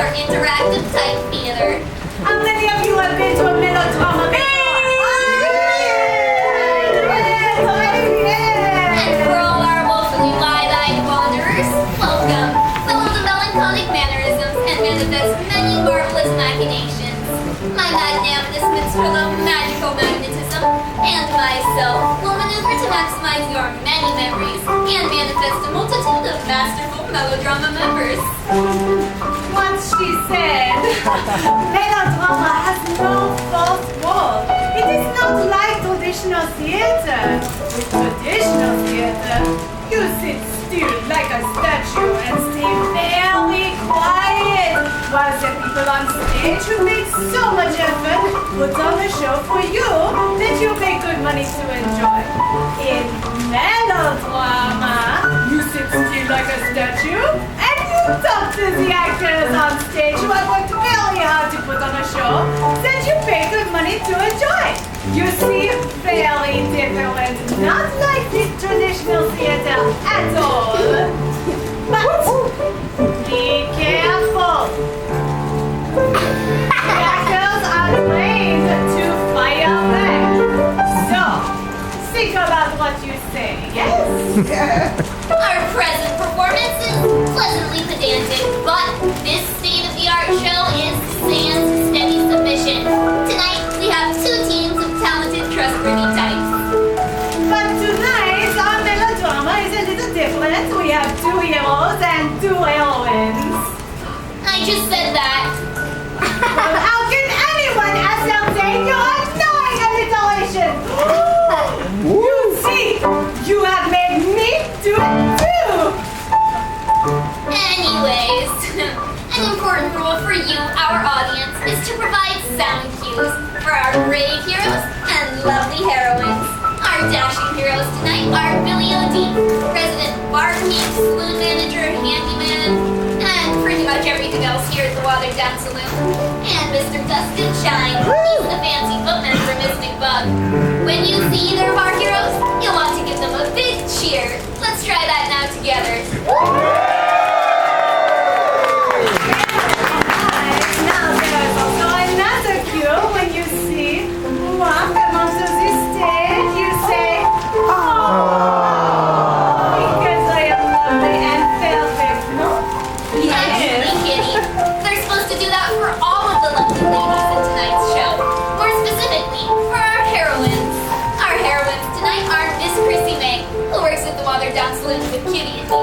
our interactive type theater. How many of you have been to a melodrama before? And for all our woefully wide-eyed wanderers, welcome. Full of the melancholic mannerisms and manifest many marvelous machinations. My magnanimous fellow magical magnetism and myself will maneuver to maximize your many memories and manifest a multitude of masterful melodrama members. Once she said, melodrama has no fourth wall. It is not like traditional theater. With traditional theater, you sit still like a statue and stay very quiet, while the people on stage who make so much effort put on a show for you that you pay good money to enjoy. In melodrama, you sit still like a statue and you talk to the actors on stage who have worked very hard to put on a show that you pay good money to enjoy. You see, very different, not like this traditional theater at all. But be careful. The actors are trained to fire back. So, think about what you say, yes? Our present performance is pleasantly pedantic, but this state-of-the-art show is sans steady submission. Tonight, we have two teams of talented, trustworthy types. But tonight, our melodrama is a little different. We have two heroes and two heroines. I just said that. Well, how can anyone ascertain your annoying alliteration? You see, you have made me do it too! Anyways, an important rule for you, our audience, is to provide sound cues for our brave heroes and lovely heroines. Our dashing heroes tonight are Billy O'D, President Barkeep, Saloon Manager, Handyman, and pretty much everything else here at the Watered Down Saloon. And Mr. Dustin Shine, he's the fancy footman for Miss McBug. When you see either of our heroes, you'll want to give them a big cheer. Let's try that now together. Now there's also another cue when you see one come onto the stage, you say, "Oh," because I am lovely and perfect, no? Actually, Kitty, they're supposed to do that for all of the lovely ladies in tonight's show. More specifically, for our heroines. Our heroines tonight are Miss Chrissy May, who works at the Watered Down Saloon with Kitty and me.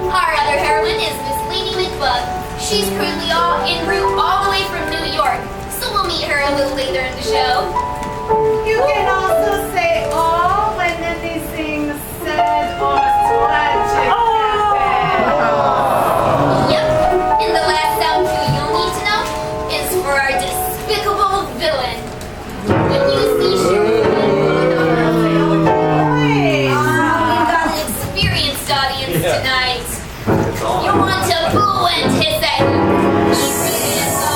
Our other heroine is Miss Lady McBug. She's currently en route all the way from New York, so we'll meet her a little later in the show. You can also say "oh" when anything sad or tragic happens. Yep, and the last sound cue you'll need to know is for our despicable villain. When you see we've got an experienced audience tonight. You'll want to boo and hiss at him. He really is so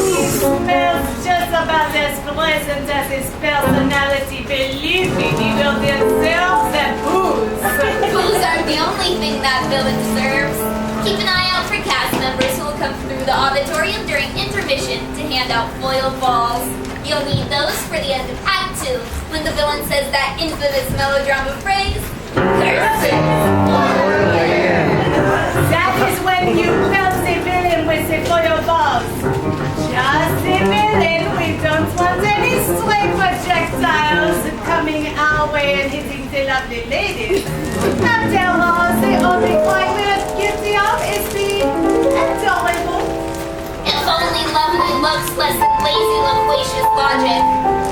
He smells just about as pleasant as his personality. Believe me, he will deserve the booze. Booze aren't the only thing that villain deserves. Keep an eye out for cast members who will come through the auditorium during intermission to hand out foil balls. You'll need those for the end of Act 2, when the villain says that infamous melodrama phrase, "Curses!" That is when you pelt the villain with the foil balls. Just the villain. We don't want any stray projectiles coming our way and hitting the lovely ladies. After all, the only crime we're guilty of is the adorable. If only lovely looks less than lazy, loquacious logic.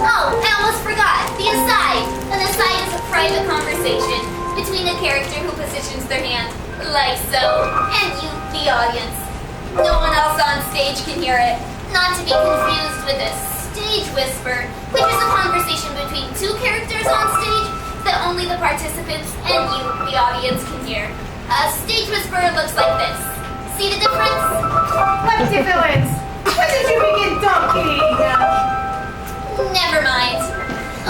Oh, I almost forgot. The aside. An aside is a private conversation between a character who positions their hand, like so, and you, the audience. No one else on stage can hear it. Not to be confused with a stage whisper, which is a conversation between two characters on stage that only the participants and you, the audience, can hear. A stage whisper looks like this. See the difference? What difference? When did you begin talking? Never mind.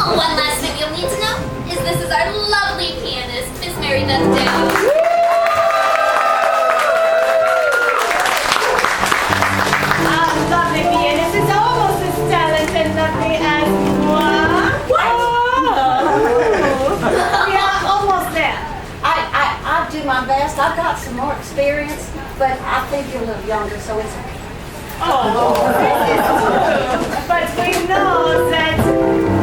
Oh, one last thing you'll need to know is this is our lovely pianist, Miss Mary Beth Dowd. I've got some more experience, but I think you're a little younger, so it's okay. Oh, this is true. But we know that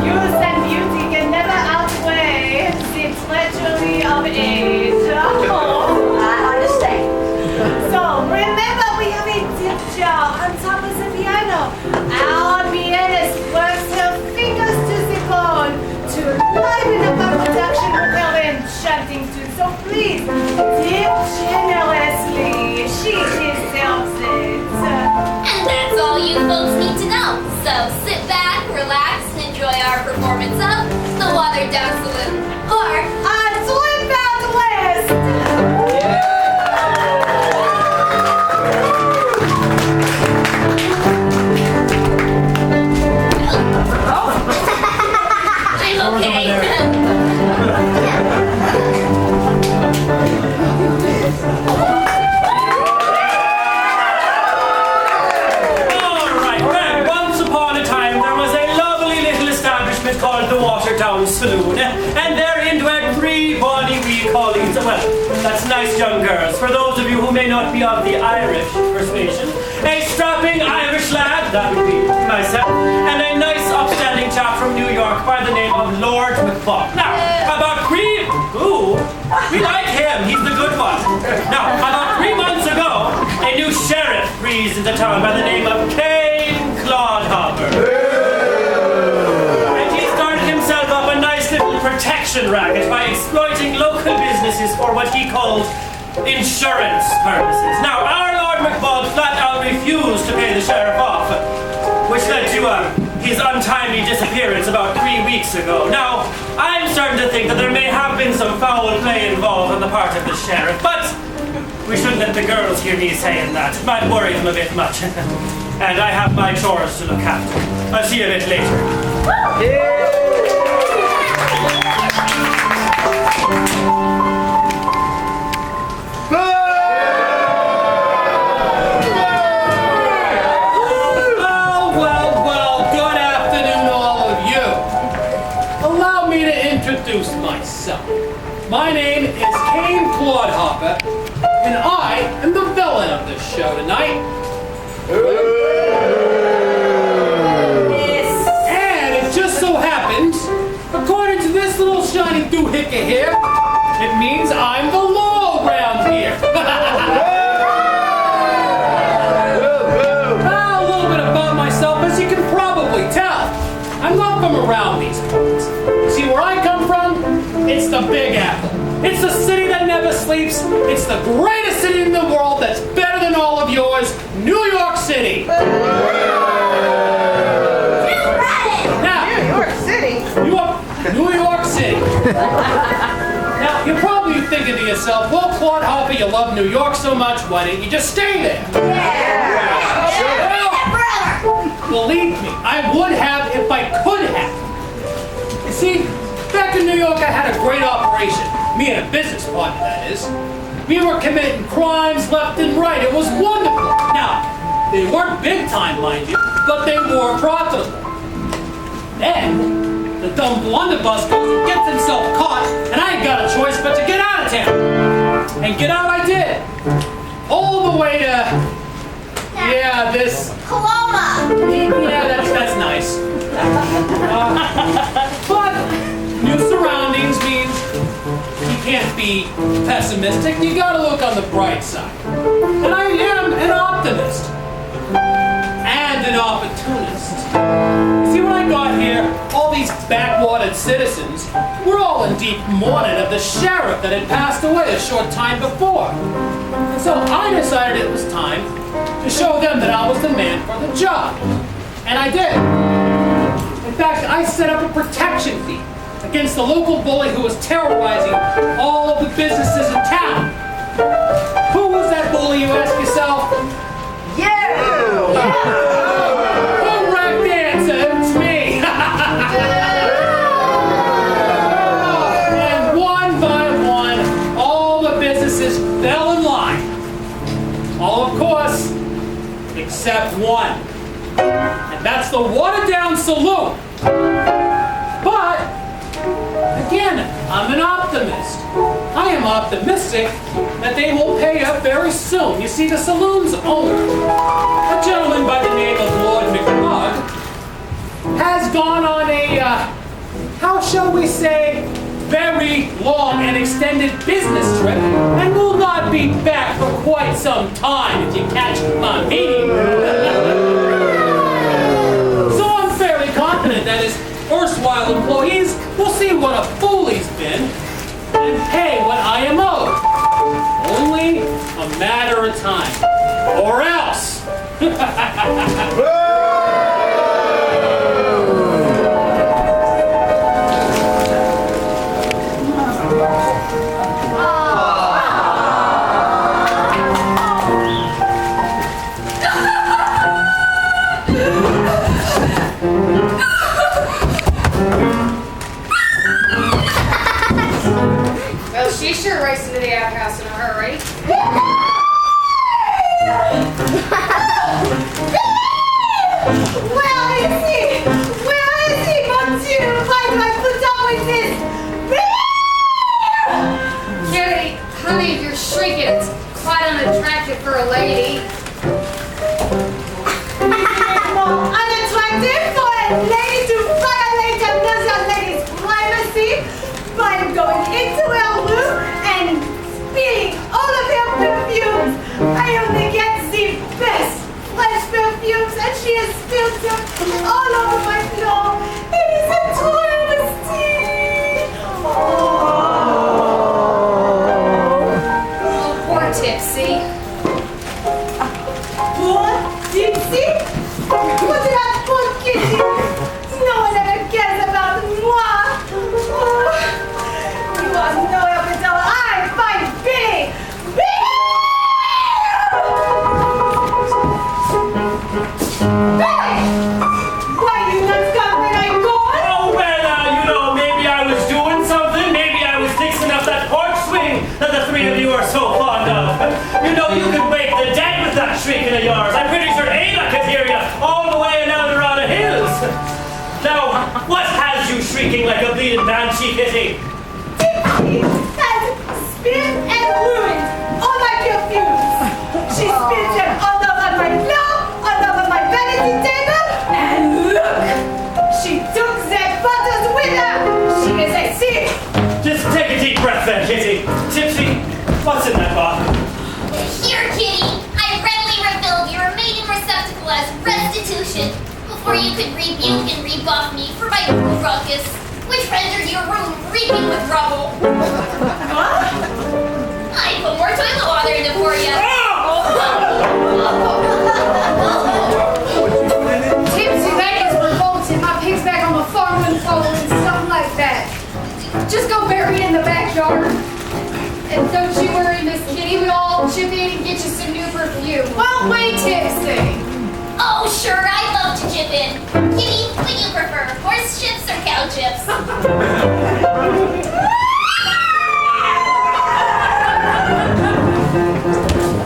youth and beauty can never outweigh the treachery of age. Oh. I understand. So remember, we have a tip jar on top of the piano. Our pianist works her fingers to the bone to liven up our production with her enchanting tune. So please, tip generously. She deserves it. And that's all you folks need to know. So sit back, relax, and enjoy our performance of The Watered Down Saloon, or A Trip Out West. I'm okay. Called the Watered Down Saloon, and therein dwelt 3 bonny wee colleens. Well, that's nice young girls. For those of you who may not be of the Irish persuasion, a strapping Irish lad, that would be myself, and a nice upstanding chap from New York by the name of Lord McBuck. Now, about 3... Ooh, we like him. He's the good one. Now, about 3 months ago, a new sheriff breezed into town by the name of Cain Clodhopper. Protection racket by exploiting local businesses for what he called insurance purposes. Now, our Lord McBubb flat out refused to pay the sheriff off, which led to his untimely disappearance about 3 weeks ago. Now, I'm starting to think that there may have been some foul play involved on the part of the sheriff, but we shouldn't let the girls hear me saying that. It might worry them a bit much. And I have my chores to look after. I'll see you a bit later. My name is Cain Clodhopper, and I am the villain of this show tonight. Yes. And it just so happens, according to this little shiny doohickey here, it means I'm the law around here. Now, a little bit about myself, as you can probably tell. I'm not from around these parts. See, where I come from, it's the Big Apple. It's the city that never sleeps. It's the greatest city in the world that's better than all of yours, New York City. Now, New York City. New York City. Now, you're probably thinking to yourself, well, Clodhopper, you love New York so much, why didn't you just stay there? Well, believe me, I would have if I could have. You see, back in New York, I had a great operation. Me and a business partner, that is. We were committing crimes left and right. It was wonderful. Now, they weren't big time, mind you, but they were profitable. Then, the dumb blunderbuss goes and gets himself caught, and I ain't got a choice but to get out of town. And get out I did. All the way to, this... Coloma! Yeah, that's nice. But new surroundings means you can't be pessimistic. You gotta look on the bright side. And I am an optimist. And an opportunist. You see, when I got here, all these backwatered citizens were all in deep mourning of the sheriff that had passed away a short time before. And so I decided it was time to show them that I was the man for the job. And I did. In fact, I set up a protection fee against the local bully who was terrorizing all of the businesses in town. Who was that bully, you ask yourself? Correct answer, it's me. And one by one, all the businesses fell in line. All, of course, except one. And that's the Watered Down Saloon. But, again, I'm an optimist. I am optimistic that they will pay up very soon. You see, the saloon's owner, a gentleman by the name of Lord McMug, has gone on a, how shall we say, very long and extended business trip and will not be back for quite some time, if you catch my meaning. So I'm fairly confident that his erstwhile employees will see what a fool he's been and pay what I am owed. Only a matter of time. Or else. Well, she sure raced into the outhouse in a hurry. Where is he? Where is he, Monsieur? Why do I put up with this? Kitty, honey, you're shrieking. It's quite unattractive for a lady. More unattractive for a lady to violate another lady's privacy by going into her room and spilling all of her perfumes. I only get the best fresh perfumes and she has spilled them all over my floor. It is a travesty. Oh, poor Tipsy. What? Dipsy? What did I put kitty? No one ever cares about moi. Oh, you are no help until I find Billy. Billy! Billy! Why you not come when I go? Oh, well, maybe I was doing something. Maybe I was fixing up that porch swing that the three of you are so fond of. You could wake the dead with that shrieking of yours. I'm pretty sure Ada could hear you all the way out around the hills. Now, what has you shrieking like a bleeding banshee, Kitty? Tipsy has spilled and ruined all my perfumes. She spilled them all over my floor, all over my vanity table, and look! She took their bottles with her. She is a thief. Just take a deep breath there, Kitty. Tipsy, what's in that bottle? Here, Kitty, I readily refilled your remaining receptacle as restitution before you could rebuke and rebuff me for my ruckus, which rendered your room reeking with rubble. I put more toilet water in it for you. Tipsy, that is revolting. My pig's back on the farm and falling and something like that. Just go bury it in the backyard. And don't you worry, Miss Kitty. We'll all chip in and get you some new perfume. Well, wait, Tipsy. Oh, sure, I love to chip in. Kitty, what do you prefer, horse chips or cow chips?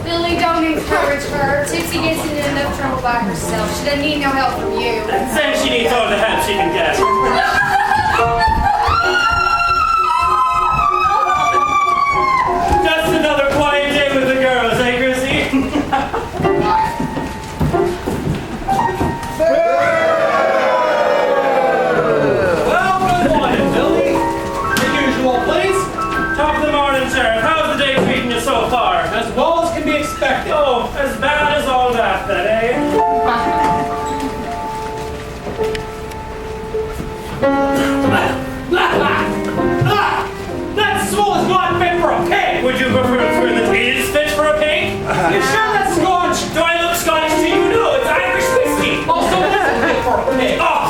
Billy, don't encourage her. Tipsy gets into enough trouble by herself. She doesn't need no help from you. Then she needs all the help she can get. Just another quiet day with the girls, eh, Chrissy? Well, good morning, Billy. The usual place. Top of the morning, Sheriff. How's the day treating you so far? As well as can be expected. Oh, as bad as all that, then, eh? That swole is not fit for a pig! Would you prefer that it is fit for a pig? You sure that's Scotch? Do I look Scottish to you? No, it's Irish whiskey! Also, it isn't fit for a pig. Oh!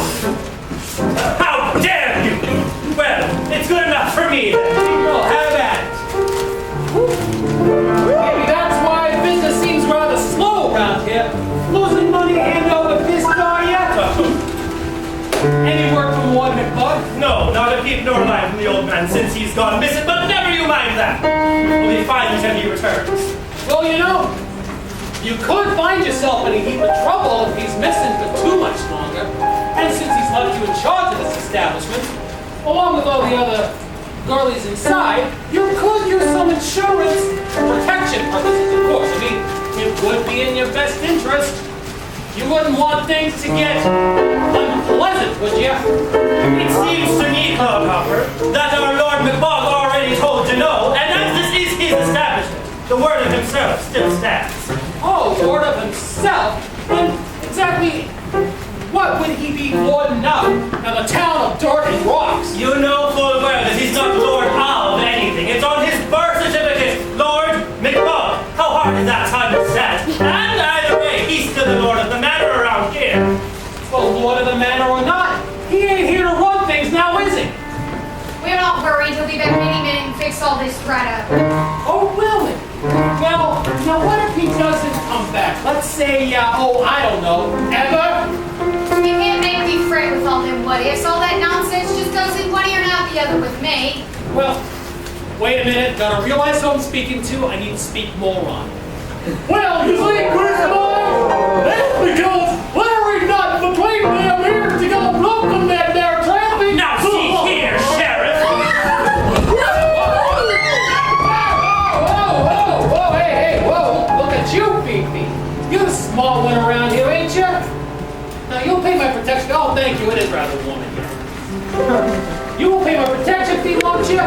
How dare you! Well, it's good enough for me, then. Well, have at it. Maybe that's why business seems rather slow around here. Losing money hand over fist, are ya? Any word from Lord McBug? No, not a peep nor line from the old man since he's gone missing, but never you mind that. We'll be fine until he returns. Well, you could find yourself in a heap of trouble if he's missing for too much longer. And since he's left you in charge of this establishment, along with all the other girlies inside, you could use some insurance for protection purposes, of course. I mean, it would be in your best interest. You wouldn't want things to get unpleasant, would you? It seems to me, Clodhopper, that our Lord McBog already told you no, and as this is his establishment, the word of himself still stands. Oh, Lord of himself? Then exactly what would he be lording up of a town of dirt and rocks? You know full well that he's not Lord of anything. It's on his birth certificate, Lord McBog. How hard is that time to stand? And either way, he's still the Lord of the manor around here. Well, Lord of the manor or not, he ain't here to run things now, is he? We're not worried. He'll be back any minute and fix all this right up. Oh, really? Well, now what if he doesn't come back? Let's say, I don't know, ever? You can't make me fret with all them what-ifs. All that nonsense just goes in one ear and out the other with me. Well, wait a minute. Gotta realize who I'm speaking to. I need to speak moron. Well, you see, Christopher, that's because Larry not between them here to go look on that there traffic. Now see here, Sheriff. Whoa, hey, whoa, look at you, Beefy. You're the small one around here, ain't you? Now, you'll pay my protection. Oh, thank you, it is rather warm in here. You will pay my protection fee, won't you?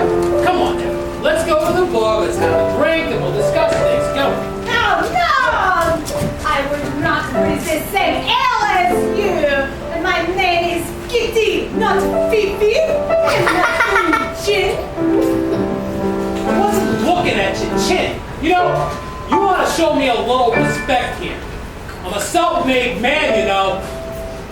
Come on, now. Let's go to the bar, let's have a drink, and we'll discuss things. Go. No! I would not breathe the same air as you. And my name is Kitty, not Fifi. And not Chin. I wasn't looking at your chin. You know, you want to show me a little respect here. I'm a self-made man, you know.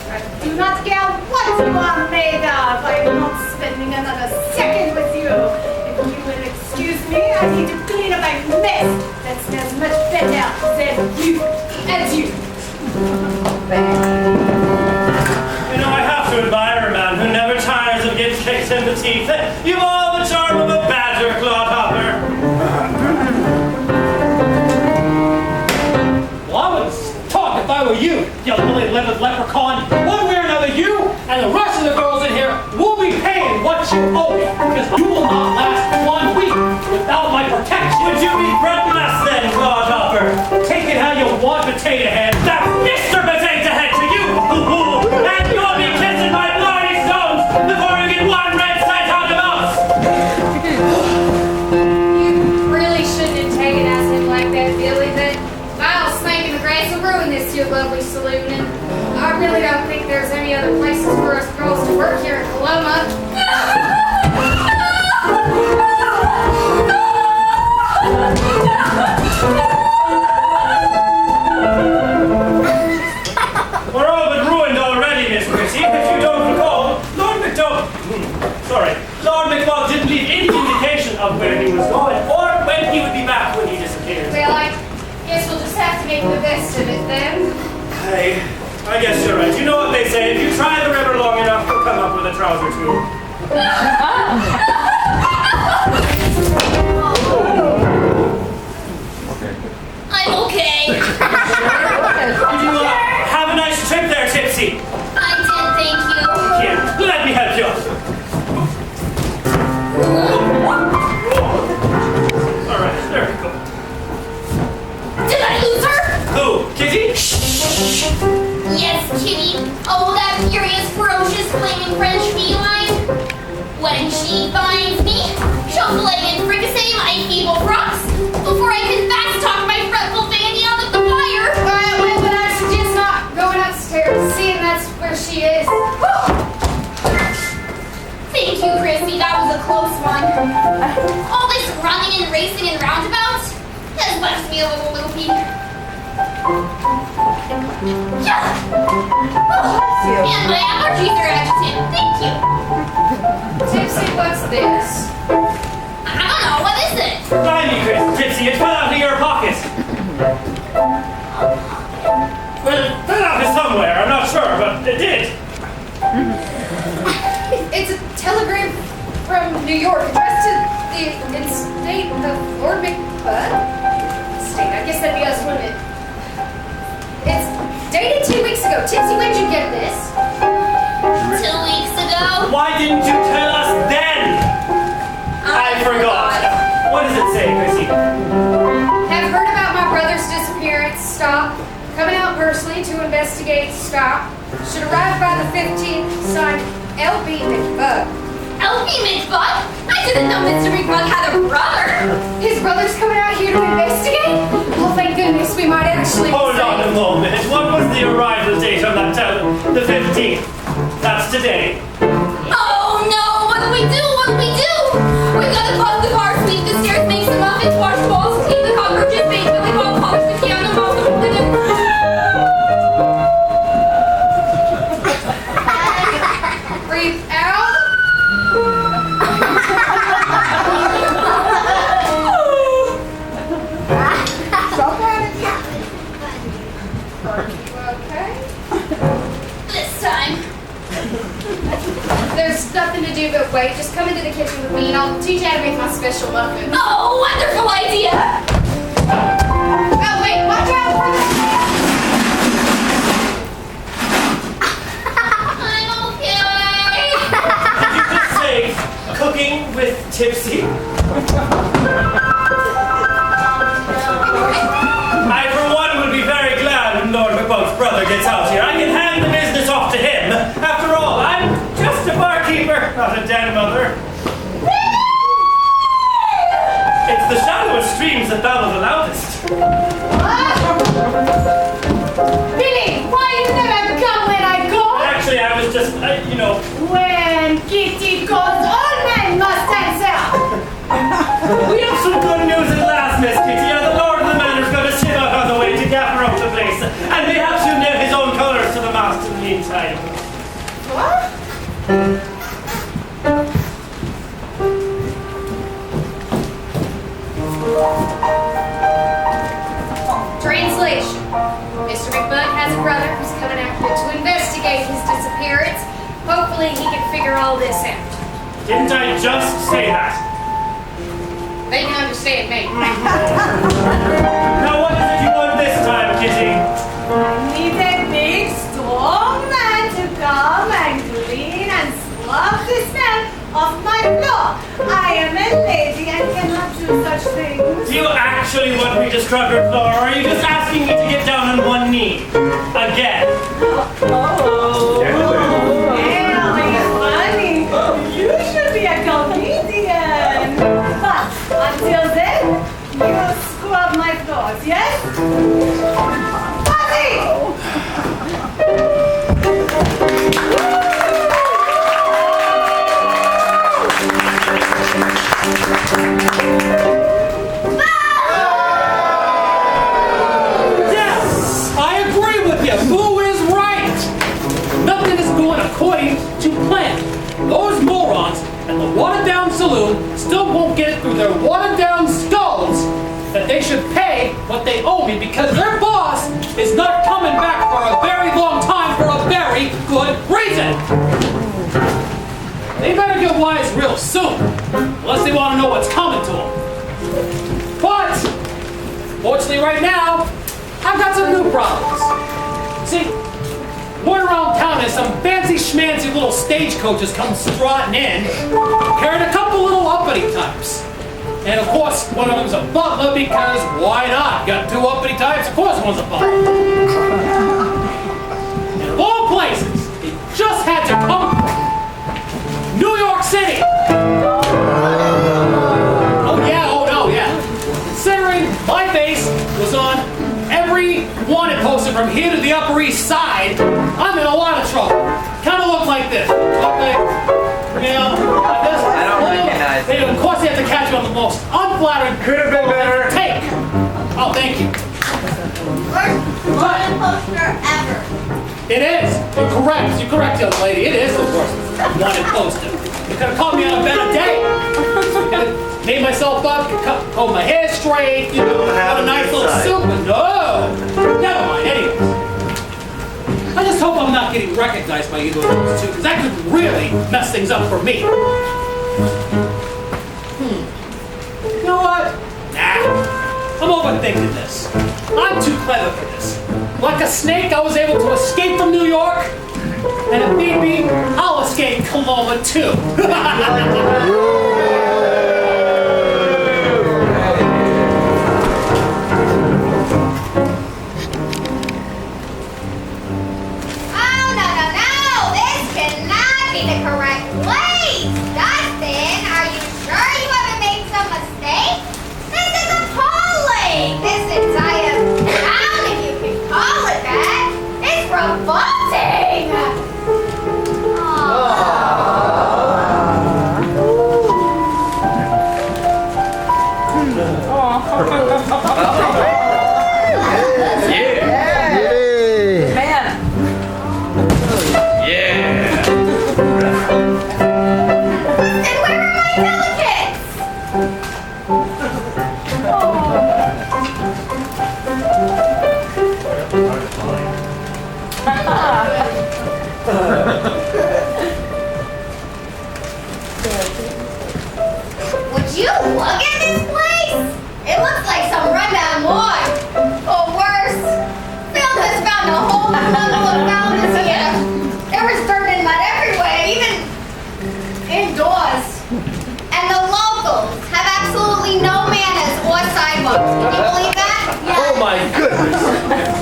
I do not care what you are made of. I am not spending another second with you. If you will excuse me, I need to clean up my mess. That smells much better than you. And you. You know, I have to admire a man who never tires of getting kicked in the teeth. You've all the charm of a badger, Clodhopper. Well, I would talk if I were you, you lily-livered leprechaun. One way or another, you and the rest of the girls in here will be paying what you owe me, because you will not last 1 week without my protection. Would you be threatening us then, Clodhopper? Take it how you want, Potato Head. That's Mr. Potato Head to you! And you'll be kissing my bloody stones before you get one red sight on the mouth! You really shouldn't have taken at him like that, Billy. That vile snake in the grass will ruin this your lovely saloon. And I really don't think there's any other places for us girls to work here in Coloma. We're all but ruined already, Miss Chrissy. If you don't recall, Lord McBog didn't leave any indication of where he was going or when he would be back when he disappeared. Well, I guess we'll just have to make the best of it then. I guess you're right. You know what they say, if you try the river long enough, you'll come up with a trouser too. I'm okay. Did you have a nice trip there, Tipsy? I did, thank you. Here, let me help you. All right, there we go. Did I lose her? Who, Kitty? Yes, Kitty. Oh, that furious, ferocious, flaming French feline. When she finds me, she'll fillet and fricassee my feeble frocks before I can fast talk my fretful vanity out of the fire. Well, but I suggest not going upstairs, seeing that's where she is. Thank you, Chrissy. That was a close one. All this running and racing and roundabouts has left me a little loopy. Yeah. Oh, and my allergies are agitated. Thank you. Tipsy, what's this? I don't know. What is it? Blimey, Tipsy, it fell out of your pocket. Well, it fell out of somewhere. I'm not sure, but it did. It's a telegram from New York addressed to the estate of Lord McBud? Estate, I guess that'd be us, wouldn't it? It's dated 2 weeks ago. Tipsy, when'd you get this? 2 weeks ago. Why didn't you tell us then? stop. Should arrive by the 15th. Signed, L.B. McBug. L.B. McBug? I didn't know Mr. McBug had a brother. His brother's coming out here to investigate? Oh, thank goodness, we might actually be Hold on safe. a moment. What was the arrival date on that telephone? The 15th. That's today. Oh no, what do we do? What do we do? We gotta close the car, sweep the stairs, make some muffins, wash the walls, clean the cockroaches, bake Billy Bob, polish the piano, mop the Breathe out. Okay. this time. There's nothing to do but wait. Just come into the kitchen with me and I'll teach you how to make my special muffin. Oh, wonderful idea! Oh, wait, watch out! I'm okay. Did you just say cooking with Tipsy? I, for one, would be very glad when Lord McBug's brother gets out here. I can hand the business off to him. After all, I'm just a barkeeper, not a den mother. It's the shallowest streams that babble the loudest. Billy, why you never come when I call? Actually, I was just, you know... When Kitty calls, all men must answer. We have some good news at last, Miss Kitty. The Lord of the Manor's got a ship out on the way to gaffer up the place. And perhaps you'll knit his own colours to the mast in the meantime. What? Translation. Mr. McBug has a brother who's coming out here to investigate his disappearance. Hopefully he can figure all this out. Didn't I just say that? They can understand me. Now what is it you want this time, Kitty? I need a big, strong man to come and clean and scrub the smell off my floor. I am a lady and cannot do such things. Do you actually want me to scrub your floor, or are you just asking me to get down on one knee? Again? Very funny. You should be a comedian. But until then, you scrub my floors, yes? Buddy! Yes, I agree with you. Boo is right. Nothing is going according to plan. Those morons at the watered-down saloon still won't get it through their watered-down skulls that they should pay what they owe me because their boss is not coming back for a very long time for a very good reason. They better get wise real soon, unless they want to know what's coming to them. But, fortunately right now, I've got some new problems. See, going around town there's some fancy schmancy little stagecoaches come strutting in, carrying a couple little uppity types. And of course, one of them's a butler because why not? Got two uppity types, of course one's a butler. And of all places, it just had to come from New York City. Oh yeah, oh no, yeah. Considering my face was on every wanted poster from here to the Upper East Side, I'm in a lot of trouble. Kind of look like this. Okay? You know, like this. I don't recognize And of course, they have to catch you on the most unflattering. Could have been better. Take. Oh, thank you. Worst wanted poster ever. It is. You're correct. You're correct, young lady. It is the worst wanted poster. You could have caught me on a better day. Could have made myself up, comb my hair straight, you know, have a nice little suit, but no. Never mind. Anyways. I just hope I'm not getting recognized by either of those two, because that could really mess things up for me. You know what? Nah. I'm overthinking this. I'm too clever for this. Like a snake, I was able to escape from New York. And if need be, I'll escape Coloma too. read the correct place. Dustin, are you sure you haven't made some mistake? This is appalling. This entire town, if you can call it that, is revolting. Would you look at this place? It looks like some rundown ward. Or worse, Phil has found a whole bundle of mountains here. There was dirt and mud everywhere, even indoors. And the locals have absolutely no manners or sidewalks. Can you believe that? Oh my goodness!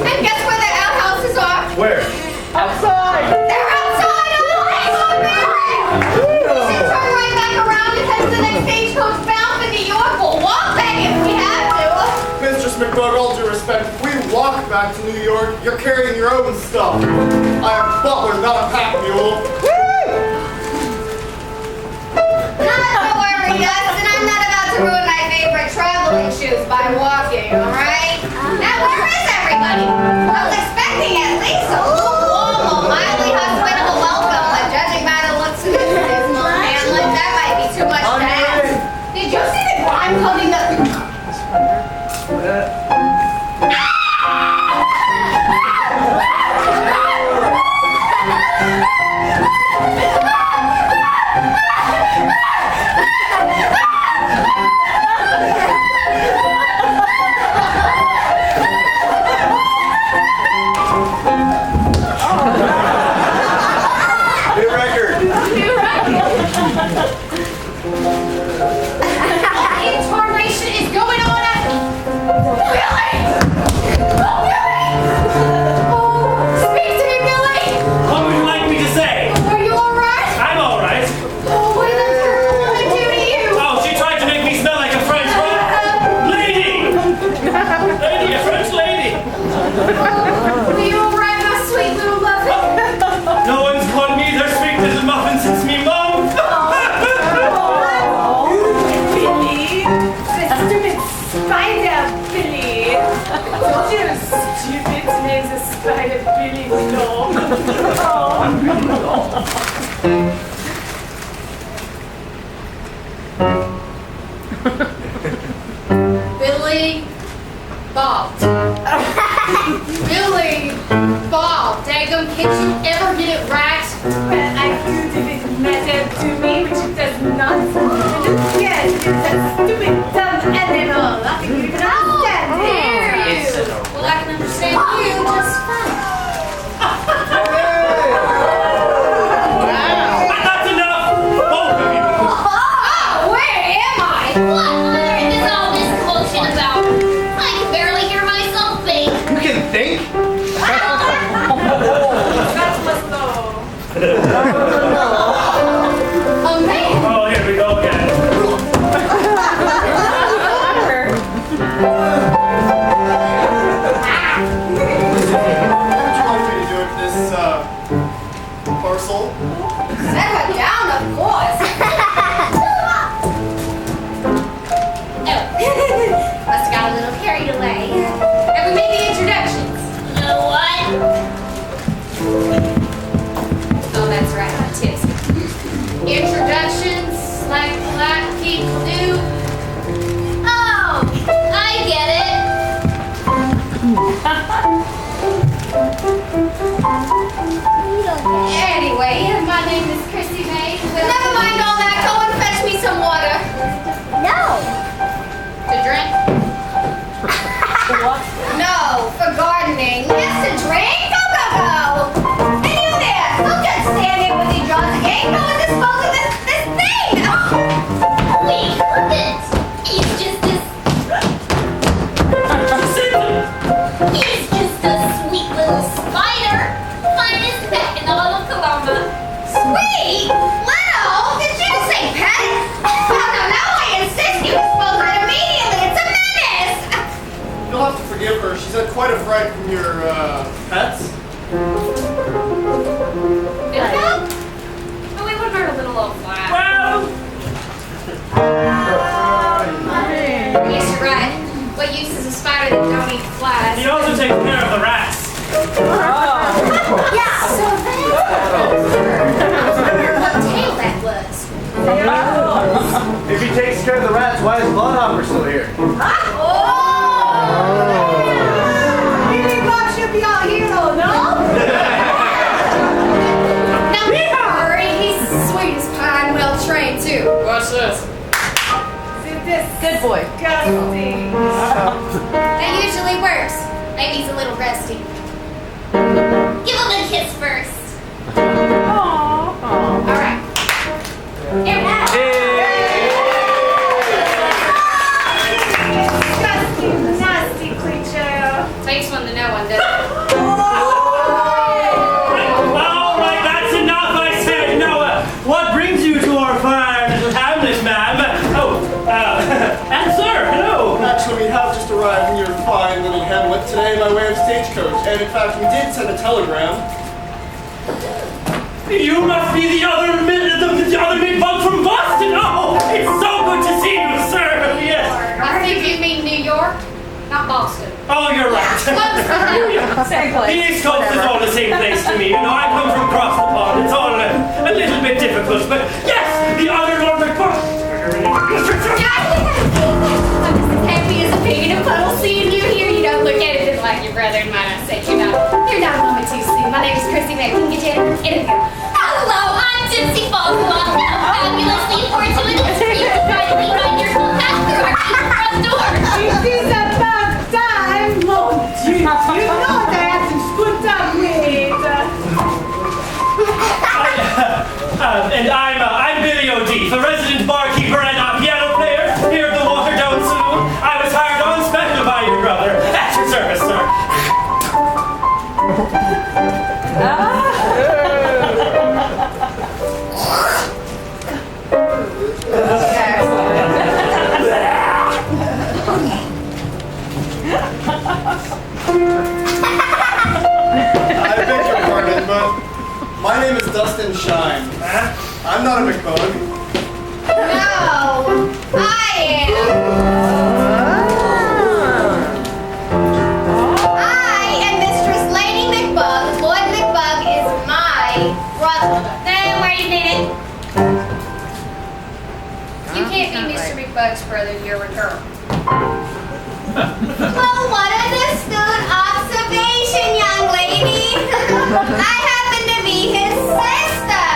And guess where the outhouses are? Where? Outside! They're outside of the Hollywood building! We should turn right back around and head to the next stagecoach bound for New York. We'll walk back if we have to. Mistress McBug, all due respect, if we walk back to New York, you're carrying your own stuff. I am butler, not a pack mule. Not to worry, Dustin. I'm not about to ruin my favorite traveling shoes by walking, alright? Now, where is everybody? I was expecting at least a lukewarm or mildly hospitable welcome, but judging by the looks of this dismal hamlet, that might be too much to ask. Did you see the grime coating the... New record! Intermission is going on at... Billy! Oh, Billy! Oh, speak to me, Billy! What would you like me to say? Are you alright? I'm all right. Oh, what did that terrible woman do to you? Oh, she tried to make me smell like a French lady! Lady, a French lady! Are you alright, my sweet little muffin? No one's won me their sweet little muffin since me mum! Billy, the stupid spider, Billy. Don't you stupid name the spider Billy? No. Billy Bob. Billy Bob. Daggum, can't you ever get it right? Well, I could if it mattered to me, which it does not. Yes, it's a stupid, dumb animal. I can even understand it. Dare you? Well, I can understand you just fine. That's enough! Both of you! Oh, where am I? What on earth is all this commotion about? I can barely hear myself think. You can think? Oh, man. Oh, here we go again. What would you like me to do with this, parcel? Set her down, of course. Oh, must have got a little carried away. Have we made the introductions? You know what? Oh, that's right. Tips. Introductions, like black people do. Oh, I get it. Anyway, my name is Christy May. Never mind all that. Go and fetch me some water. No. To drink? No, for gardening. Yes, to drink. Go, go, go. And you there. Don't just stand there with your jaws again. Go and dispose of this thing. Wait, couldn't. He's just a sweet little spider. Finest pet in all of Coloma. Sweet Me? Little? Did you just say pet? Oh, no, I insist you dispose of it immediately. It's a menace. You'll have to forgive her. She's had quite a fright from your, pets. Oh, we wouldn't hurt a little old flat. Well, Yes, you're right. What use is a spider that don't eat flies? he also takes care of the rats. Yeah, so what tail that was. If he takes care of the rats, why is Bloodhopper still here? Billy Bob should be our hero, no? Now, hurry, he's sweet as pie and well trained too. What's this? Good boy. Disgusting. That usually works. Maybe he's a little rusty. Give him a kiss first. All right. Here now. Disgusting, nasty creature. Takes one to know one, doesn't it? All right, that's enough, I said. Now, what brings you to our fine little hamlet, ma'am? And sir, hello. Actually, we have just arrived in your fine little hamlet today by way of stagecoach, and in fact, we did send a telegram. You must be the other big bug from Boston. Oh, it's so good to see you, sir. Yes. I think you mean New York, not Boston. Oh, you're right. The East Coast is all the same place to me. You know, I come from across the pond. It's all a little bit difficult, but yes, the other Northern coast. I'm just as happy as a pig in a puddle seeing you here. You don't look anything like your brother, and might I say you're not a moment too soon. My name is Christy May. Can you get you anything? Hello, I'm Gypsy Falcon. How fabulously fortuitous for you to finally run your full path through our front door. It is about time, mon Dieu. You know what I have to put up with. And I'm Billy O'Deef, a resident barkeeper and a piano player here at the Waterdown Saloon. I was hired on special by your brother. At your service, sir. I beg your pardon, but my name is Dustin Shine. I'm not a McBug. No, I am. I am Mistress Lady McBug. Lloyd McBug is my brother. Now, wait a minute. You can't be Mr. McBug's brother. You're a girl. Well, what an astute observation, young lady. I happen to be his sister.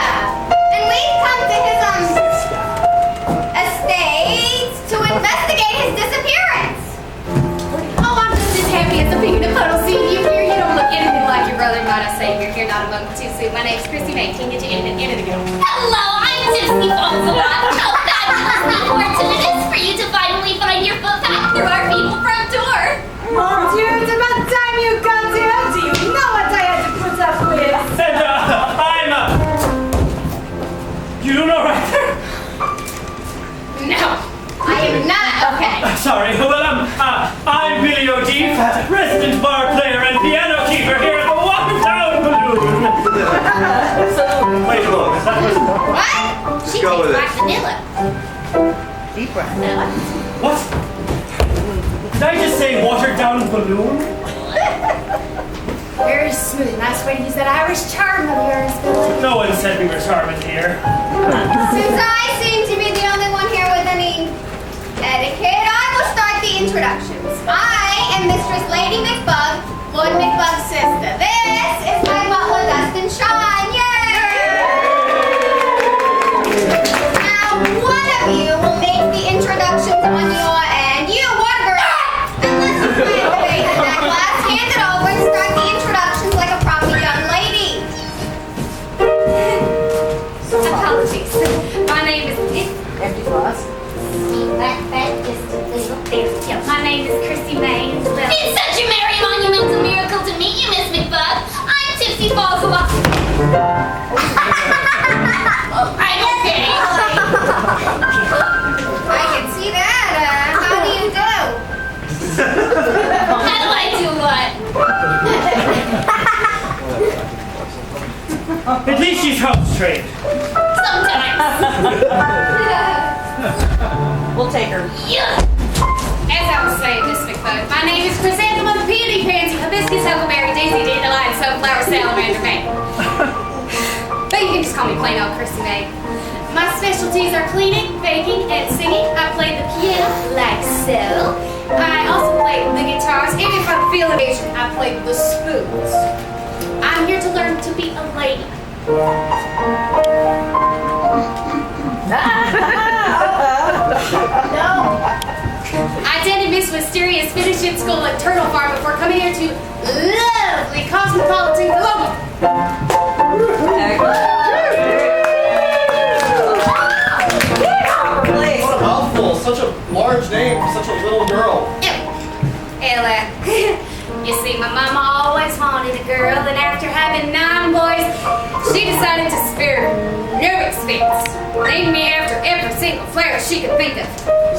And we've come to his estate to investigate his disappearance. Oh, I'm just as happy as a pig in a puddle seeing you here. You don't look anything like your brother, might I say. You're here not a moment too soon. My name's Christy May. Can you get you anything? Hello, I'm Gypsy Falcon. How fabulously fortuitous for you to finally find your foot back through our feeble front door. Mon Dieu, it's about time you got here. Do you know what I had to put up with? And you don't know right there? No, I am not okay. Sorry. Well, I'm Billy O'Deef, resident bar player and piano keeper here at the Waterdown Saloon. Wait a moment. That was... What? She go tastes with like it. vanilla. Deep breath. What? Did I just say watered down balloon? Very smooth. Nice way to use that Irish charm of yours, Billy. No one said we were charming here. Since I seem to be the only one here with any etiquette, I will start the introductions. I am Mistress Lady McBug, Lord McBug's sister. This is my butler, Dustin Shine. Yay! Now, one of you will make the introductions on your end. You, one girl, unless you plan to make that glass, hand it over and start the introductions like a proper young lady. Apologies. My name is... Empty glass. Just a little bit. My name is Christy May. It's such a merry monumental miracle to meet you, Miss McBug. I'm Tipsy Falls. she's house trained. Sometimes. We'll take her. Yeah. As I was saying, Miss McBug, my name is Chrysanthemum, Peony, Pansy, Hibiscus, Huckleberry, Daisy, Dandelion, Sunflower, Salamander, May. But you can just call me plain old Chrissy May. My specialties are cleaning, baking, and singing. I play the piano like so. I also play the guitars, and if I'm feeling Asian, I play the spoons. I'm here to learn to be a lady. I attended Miss Wisteria's finishing school at Turtle Farm before coming here to lovely cosmopolitan Coloma. What a mouthful. Such a large name for such a little girl. You see, my mama always wanted a girl, and after having 9 boys, she decided to spare no expense, naming me after every single flower she could think of.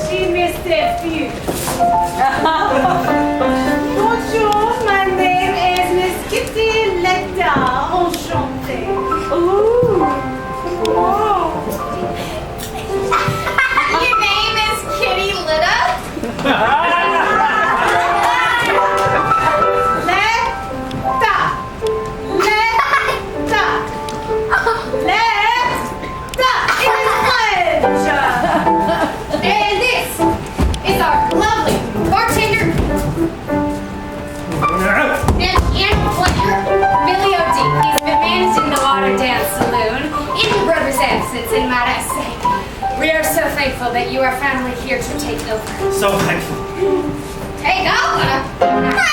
She missed a few. Bonjour, my name is Miss Kitty Letta. Enchantée. Ooh. Whoa. Your name is Kitty Litta? And this is our lovely bartender and player, Millie O'D. He's been managing the Watertown Saloon in your brother's absence, and might I say, we are so thankful that you are finally here to take over. So thankful. Take over? No.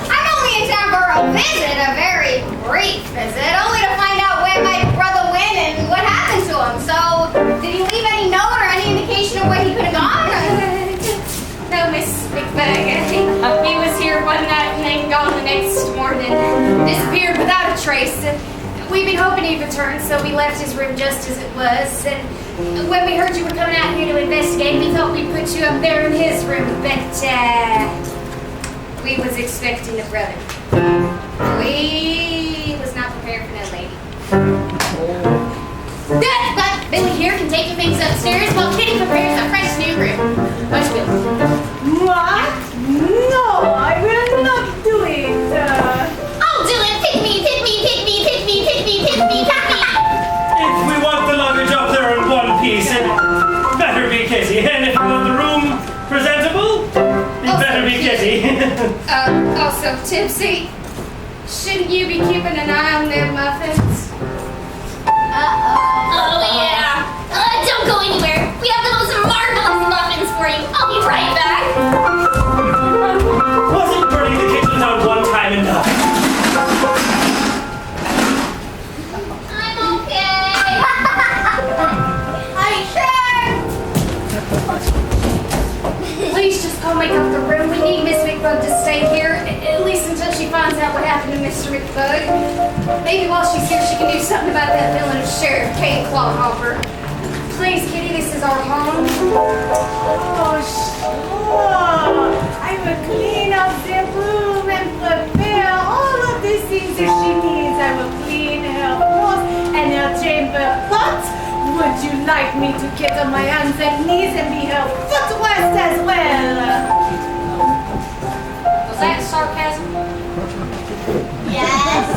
I'm only in town for a visit, a very brief visit, only to find out where my brother went and what happened to him. So, did he leave any note or any indication of where he could have gone? No, Miss McBug. He was here one night and then gone the next morning. Disappeared without a trace. We've been hoping he'd return, so we left his room just as it was. And when we heard you were coming out here to investigate, we thought we'd put you up there in his room. But, we was expecting a brother. We was not prepared for no lady. Good, but Billy here can take your things upstairs while Kitty prepares a fresh new room. What's Billy? What? No, I will not do it. I'll do it! Pick me! If we want the luggage up there in one piece, it better be Kitty. And if you want the room presentable, it better be Kitty. Also, Tipsy, shouldn't you be keeping an eye on them muffins? Oh, yeah. Don't go anywhere. We have the most marvelous muffins for you. I'll be right back. Wasn't burning the kitchen down one time enough? I'm okay. Are you sure? Please just go make up the room. We need Miss McBug to stay here, at least until she finds out what happened to Mr. McBug. Maybe while she's here, she can do something about that villain Sheriff Kane Clawhopper. Please, Kitty, this is our home. Oh, sure. I will clean up the room and prepare all of the things that she needs. I will clean her clothes and her chamber pot. Would you like me to get on my hands and knees and be her footrest as well? Was that sarcasm? Yes.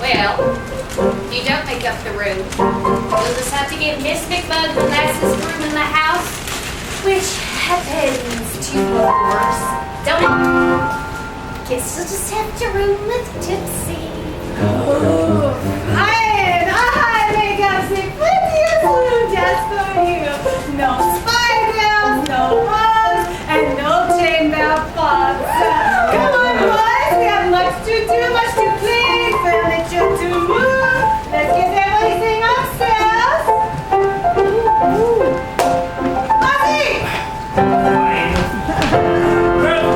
Well, if you don't make up the room, you'll just have to give Miss McBug the nicest room in the house, which happens to be yours. Don't it? Guess you'll just have to room with Tipsy. Oh, I make up the prettiest room just for you. No spiders, no bugs, and no chamber pots. Come on, boys, we have much to do, much to clean, furniture to move. Let's get everything upstairs. Ozzy! Well,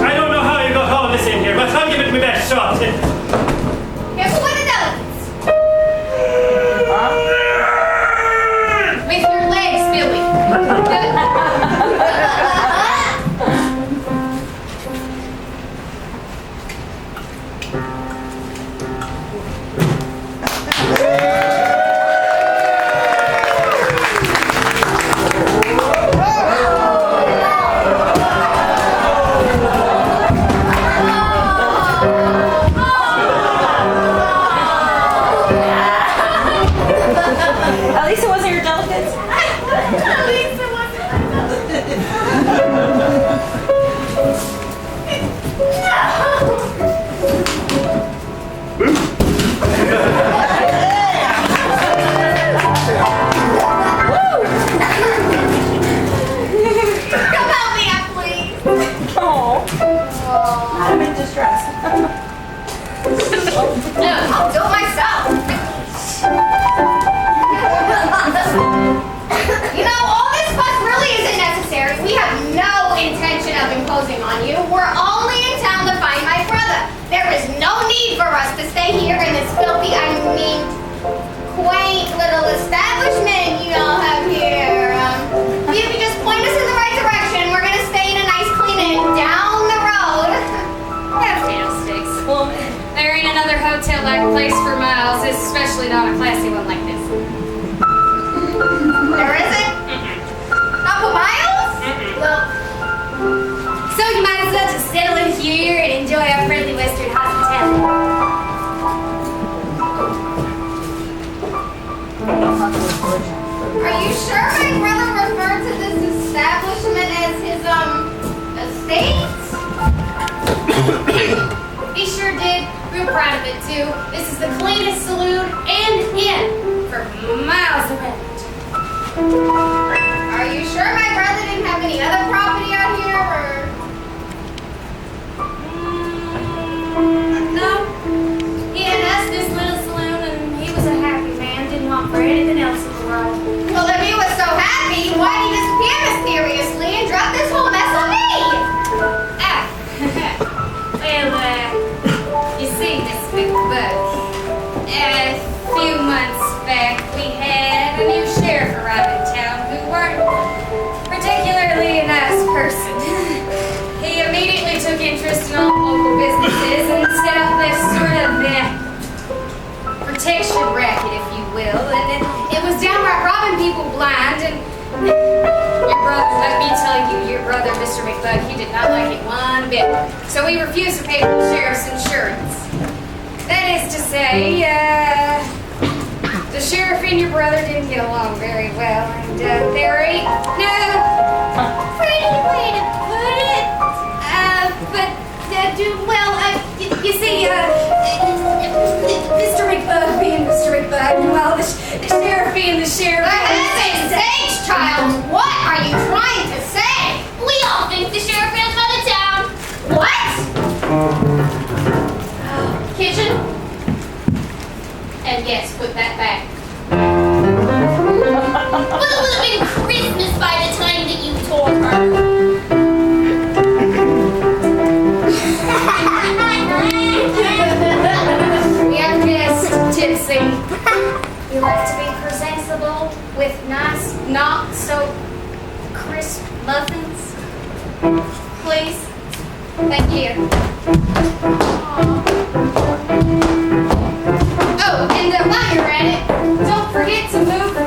I don't know how you got all this in here, but I'll give it my best shot. Here's one of those. With your legs, Billy. distress. No, I'll do it myself. You know, all this fuss really isn't necessary. We have no intention of imposing on you. We're only in town to find my brother. There is no need for us to stay here in this filthy, quaint little establishment you all have here. If you could just point us in the right direction, we're gonna stay in a nice clean inn down the road. Have fiddlesticks. There ain't another hotel-like place for miles, especially not a classy one like this. There isn't? Not for miles? Well, So you might as well just settle in here and enjoy our friendly Western hospitality. are you sure my brother referred to this establishment as his, estate? He sure did. We're proud of it too. This is the cleanest saloon and inn for miles around. Are you sure my brother didn't have any other property out here, or? No. He had us this little saloon and he was a happy man. Didn't want for anything else in the world. Well, if he was so happy, why did he disappear mysteriously and drop this whole mess on me? Well, you see, Miss McBuck, a few months back we had a new sheriff arrive in town who weren't particularly a nice person. He immediately took interest in all local businesses and set up this sort of protection racket, if you will, and it was downright robbing people blind, and your brother, let me tell you, your brother, Mr. McBuck, he did not like it one bit. So he refused to pay for the sheriff's insurance. That is to say, the sheriff and your brother didn't get along very well, and there ain't no pretty way to put it. You see, Mr. McBuck being Mr. McBuck, well, the sheriff being the sheriff. For heaven's sakes, child, what are you trying to say? We all think the sheriff ran out of town. What? Kitchen? And yes, put that back. Well, it would have been Christmas by the time that you told her. We are just tipsy. We like to be presentable with nice, not so crisp muffins. Please. Thank you. Oh, and while you're at it, don't forget to move the...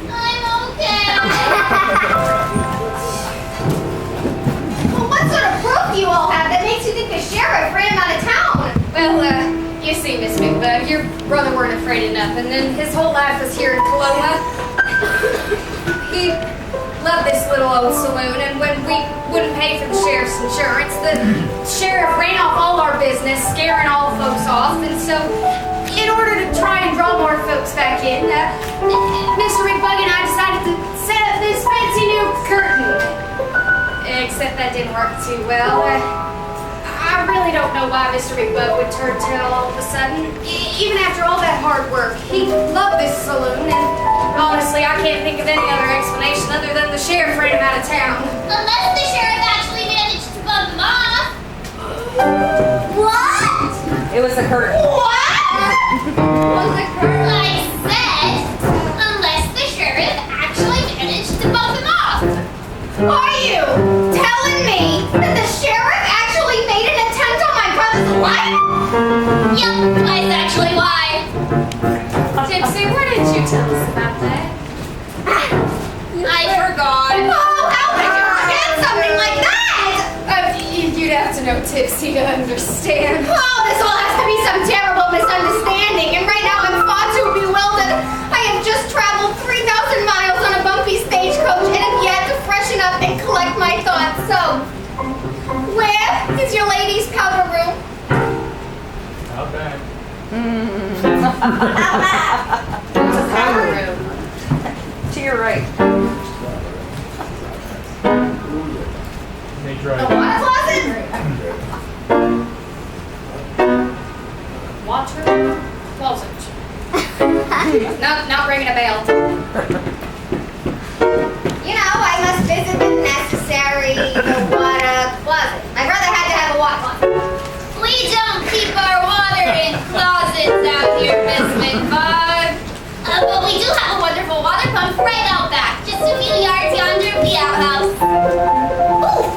I'm okay. Well, what sort of proof do you all have that makes you think the sheriff ran him out of town? Well, you see, Miss McBuck, your brother weren't afraid enough, and then his whole life was here in Coloma. He loved this little old saloon, and when we wouldn't pay for the sheriff's insurance, the sheriff ran off all our business, scaring all folks off, and so in order to try and draw more folks back in, Mr. McBuck and I decided to set up this fancy new curtain. Except that didn't work too well. I really don't know why Mr. McBuck would turn tail all of a sudden. Even after all that hard work, he loved this saloon, and honestly, I can't think of any other explanation other than the sheriff ran him out of town. Unless the sheriff actually managed to bug them off. What? It was a curtain. Was the curtain? I said, unless the sheriff actually managed to bug them off. Are you telling me that the sheriff actually made an attempt on my brother's life? Yep, that's actually why. Tipsy, where did you tell us about that? I forgot. Oh, how could you forget something like that? You'd have to know Tipsy to understand. Oh, this all has to be some terrible misunderstanding, and right now I'm far too bewildered. I have just traveled 3,000 miles on a bumpy stagecoach and have yet to freshen up and collect my thoughts. So, where is your ladies' powder room? Not bad. Powder room. To your right. The what closet? Water closet. Not ringing a bell. You know, I must visit the necessary, the water closet. My brother had to have a water closet. We don't keep our water in closets out here, Miss McBug. But we do have a wonderful water pump right out back, just a few yards yonder the outhouse. Ooh.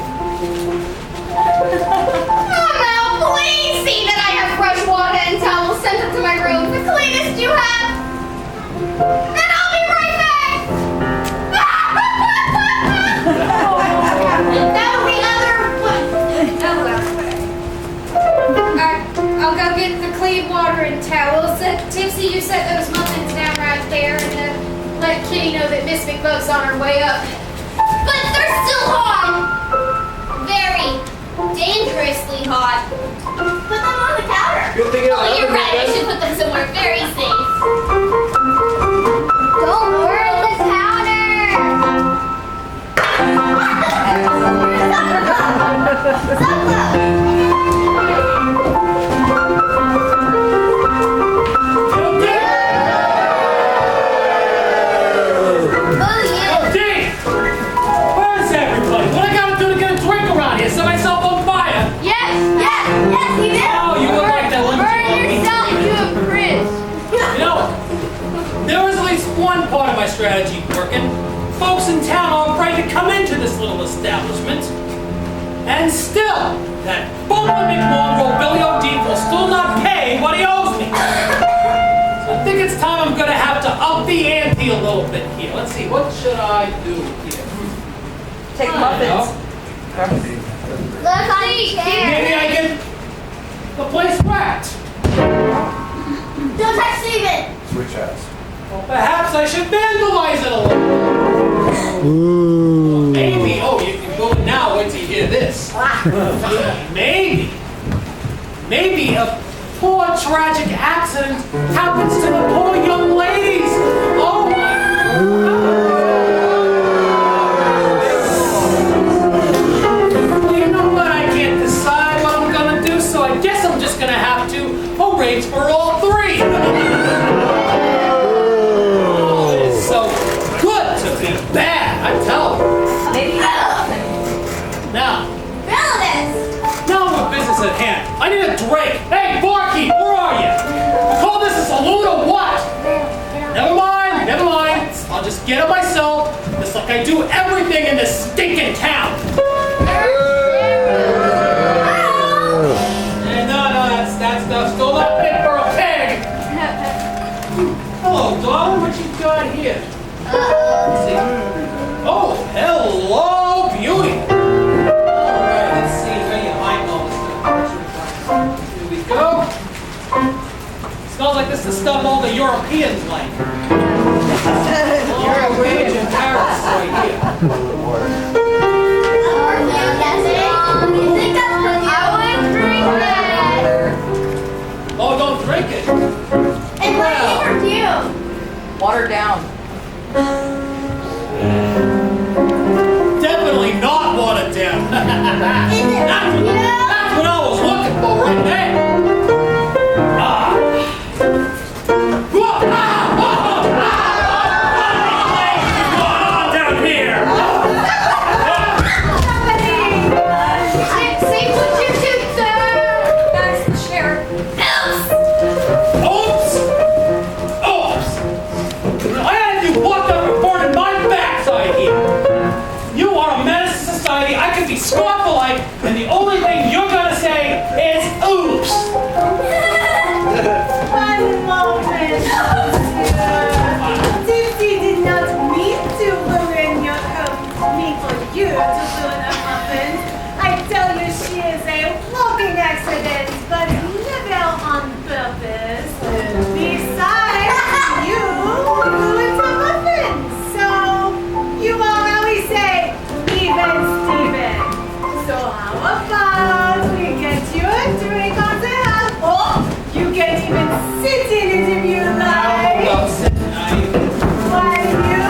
Oh no, please see that I have fresh water and towels sent up to my room. The cleanest you have. And I'll be right back. That'll be other one. I'll go get the clean water and towels. Tipsy, you set those muffins down right there and let Kitty know that Miss McBug's on her way up. But they're still hot. Very dangerously hot. Put them on the counter. Good thing Oh, you're right. I should put them somewhere very safe. Don't worry, the counter. Dave! Where's everybody? What I gotta do to get a drink around here? Set myself on fire? Yes, you did. Oh, you look like that one. Burn yourself to a crisp. You know, there was at least one part of my strategy working. Folks in town are afraid to come into this little establishment. And still, that Bowman McMorrow Billy O'Deep will still not pay what he owes me. So I think it's time I'm gonna have to up the ante a little bit here. Let's see, what should I do here? Take I muffins. Look on the chair. Maybe I get the place wrecked. Don't touch Steven. Switch ass. Well, perhaps I should vandalize it a little. Maybe, oh, you can go now, wait till you hear this. Maybe a poor tragic accident happens to the poor young ladies. Oh my God. You know what, I can't decide what I'm gonna do, so I guess I'm just gonna have to arrange for all three. Oh, it is so good to be bad, I tell you. Now with business at hand. I need a drink. Hey, barkeep, where are you? You call this a saloon or what? Never mind. I'll just get it myself, just like I do everything in this stinking town. Hey, no, that stuff's still not fit for a pig. Hello, darling, what you got here? Let's see. Oh, hello, beauty. Smells like this is the stuff all the Europeans like. Europeans in Paris right here. You think that's for you? I want to drink it. Oh, don't drink it. And my perfume. Water down. Definitely not watered down. That's what I was looking for right there. Down here. See what you do there. That's the sheriff. Oops! I had you walked up and burning my backside here. You are a menace to society. I could be smart polite, and the only thing you're gonna say is oops. One moment. Tipsy did not mean to ruin your mean for you to ruin her muffins. I tell you, she is a walking accident, but never on purpose. Besides, you ruined her muffins, so you are, how we say, even Steven. So how about we get you a drink on the house? Oh, you can even sit in it if you like. While you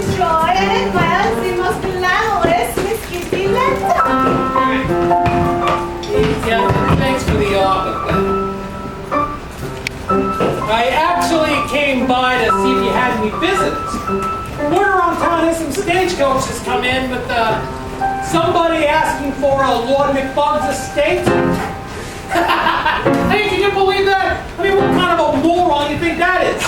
enjoy and admire the most glamorous Miss Kitty Letta. any visitors. Word around town is some stagecoaches come in with somebody asking for a Lord McBug's estate. Hey, can you believe that? I mean, what kind of a moron you think that is?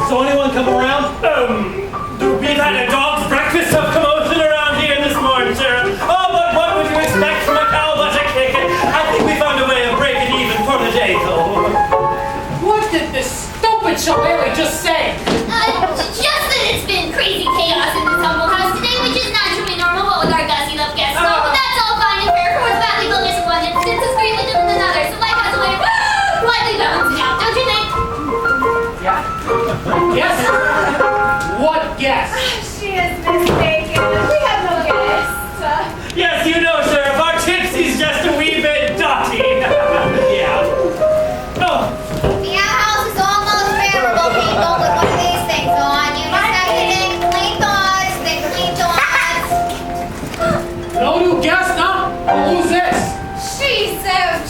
So anyone come around? We've had a dog's breakfast of commotion around here this morning, sir. Oh, but what would you expect from a cow butter kicking? I think we found a way of breaking even for the day, though. What did this stupid shillelagh just say? Just that it's been crazy chaos in this humble house today, which is naturally normal with our gussy love guests. So that's all fine and fair for what's badly bogus in one instance is greatly different than another. So life has a way of slightly balancing out, don't you think? Yes? What guess? She is mistaken. We have no guests. Yes, you know, sir, if our tipsy's just a wee bit dotty. Yeah. Oh. The outhouse is almost bearable, people, with one of these things on. You just have to think clean thoughts, think clean thoughts. No new guest, huh? Who's this? She's a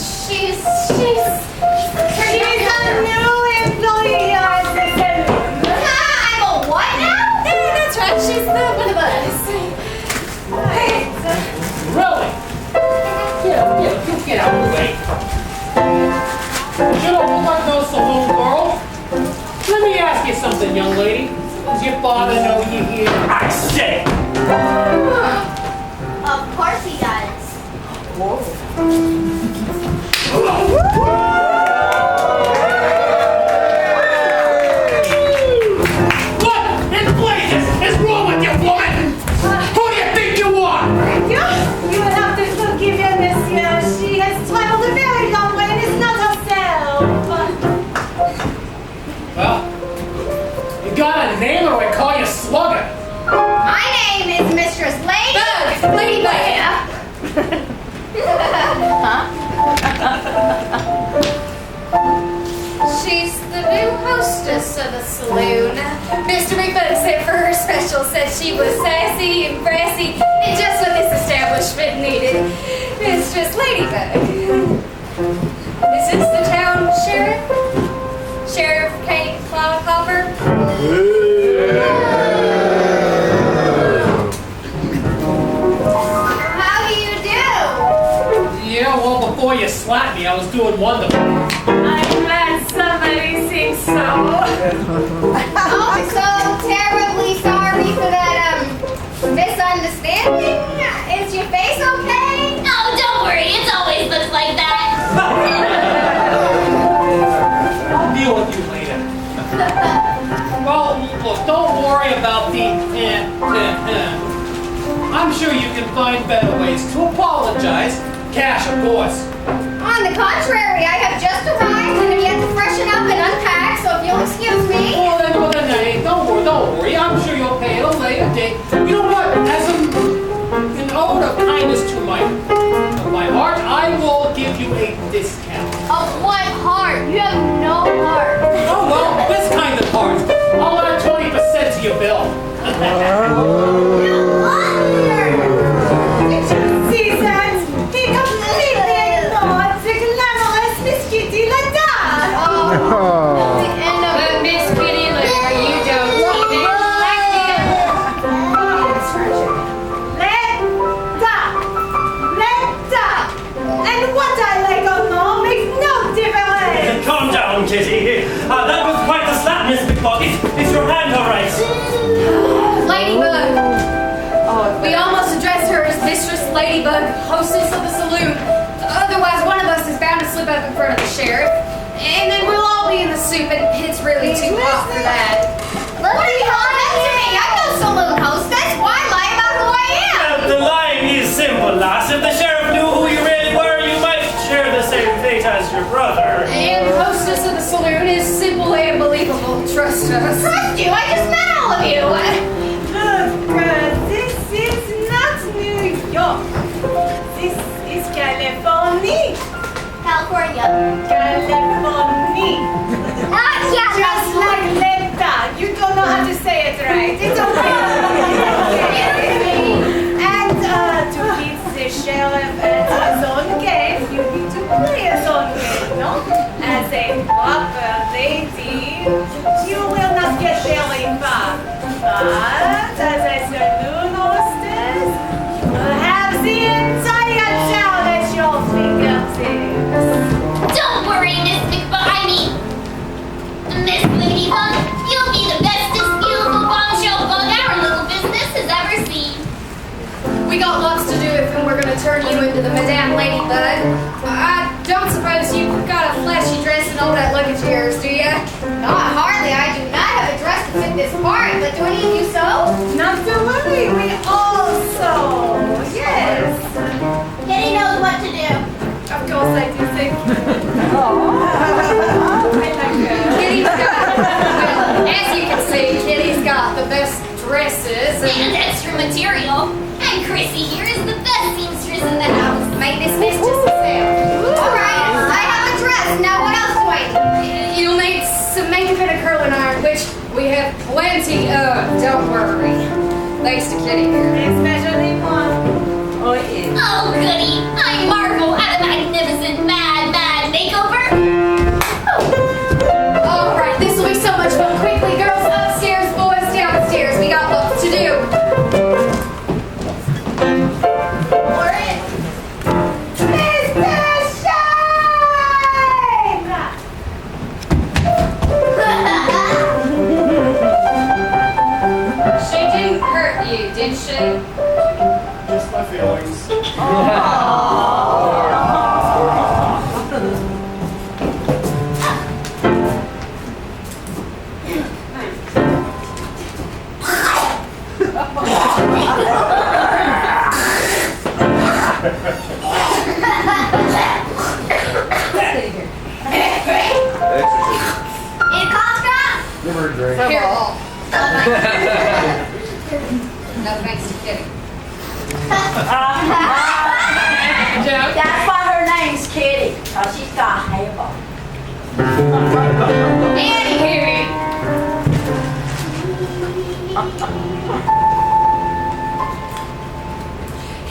new employee at the Saloon. I'm a what now? Yeah, that's right. She's one of us. Right. Really? Get out of the way. You don't look like no saloon girl. Let me ask you something, young lady. Does your father know you're here? I say. Of course he does. What in blazes is wrong with you, woman? Who do you think you are? You will have to forgive her, monsieur. She has traveled a very long way and is not herself. Well, you got a name or I call you Slugger? My name is Mistress Lady. Lady Bug. She's the new hostess of the saloon. Mr. McBug said for her special said she was sassy and brassy and just what this establishment needed. Mistress Ladybug. Is this the town sheriff? Sheriff Kate Cloudhopper? How do you do? Yeah, well, before you slapped me, I was doing wonderful. I'm glad somebody thinks so. Oh, so terribly sorry for that, misunderstanding. Is your face okay? Oh, don't worry. It always looks like that. I'll deal with you later. Well, look, don't worry about the I'm sure you can find better ways to apologize. Cash, of course. On the contrary, I have just arrived and have yet to freshen up and unpack, so if you'll excuse me. Well then, hey, don't worry. I'm sure you'll pay at a later date. You know what? As an ode of kindness to my heart, I will give you a discount. Of what heart? You have no heart. Oh, well, this kind of heart. I'll add 20% to your bill. Did you see that? He completely ignored the glamorous Miss Kitty Ladar. The end of But Miss Kitty Lou, you don't even like him. Letta. And what I like or no makes no difference. Calm down, Kitty. That was quite the slap, Miss McBug. Is your hand all right? Ladybug. We almost addressed her as Mistress Ladybug, hostess of the saloon. Otherwise, one of us is bound to slip up in front of the sheriff. And then we'll all be in the soup, and it's really too hot for that. What are you calling up to me? I'm no saloon hostess. Why lie about who I am? The lying is simple, lass. If the sheriff knew who you really were, you might share the same fate as your brother. And hostess of the saloon is simple and believable. Trust us. Trust you? I just met all of you. Look, this is not New York. This is California. California. California. Yeah, Just like Letta. You don't know how to say it right. It's okay. And to beat the sheriff at his own game, you need to play his own game, no? As a proper lady. You will not get very far. But as a saloon hostess, you will have the entire town at your fingertips. Don't worry, Miss Miss Ladybug, you'll be the bestest beautiful bombshell bug our little business has ever seen. We got lots to do if we're gonna turn you into the Madame Ladybug. I don't suppose you've got a flashy dress and all that luggage of yours, do you? Not hardly. I do not have a dress to fit this part, but do any of you sew? Not to worry, we all sew. Yes. Kitty knows what to do. Of course I do think. I like her. Kitty's got, well, as you can see, Kitty's got the best dresses And extra material. And Chrissy here is the best seamstress in the house. Make this miss just a sale. Alright, I have a dress. Now what else do I need? You'll need some makeup and a curling iron, which we have plenty of, don't worry. Thanks to Kitty here. Especially one. Oh, yeah. Oh, goody. I marvel at a magnificent mad makeover. All right, this will be so much fun. Quickly, girls upstairs, boys downstairs. We got lots to do. Mr. Shine! She didn't hurt you, did she? Just my feelings. In Costco? Never a drink. Here. Oh, No thanks to Kitty. That's why her name's Kitty, because she's got hair.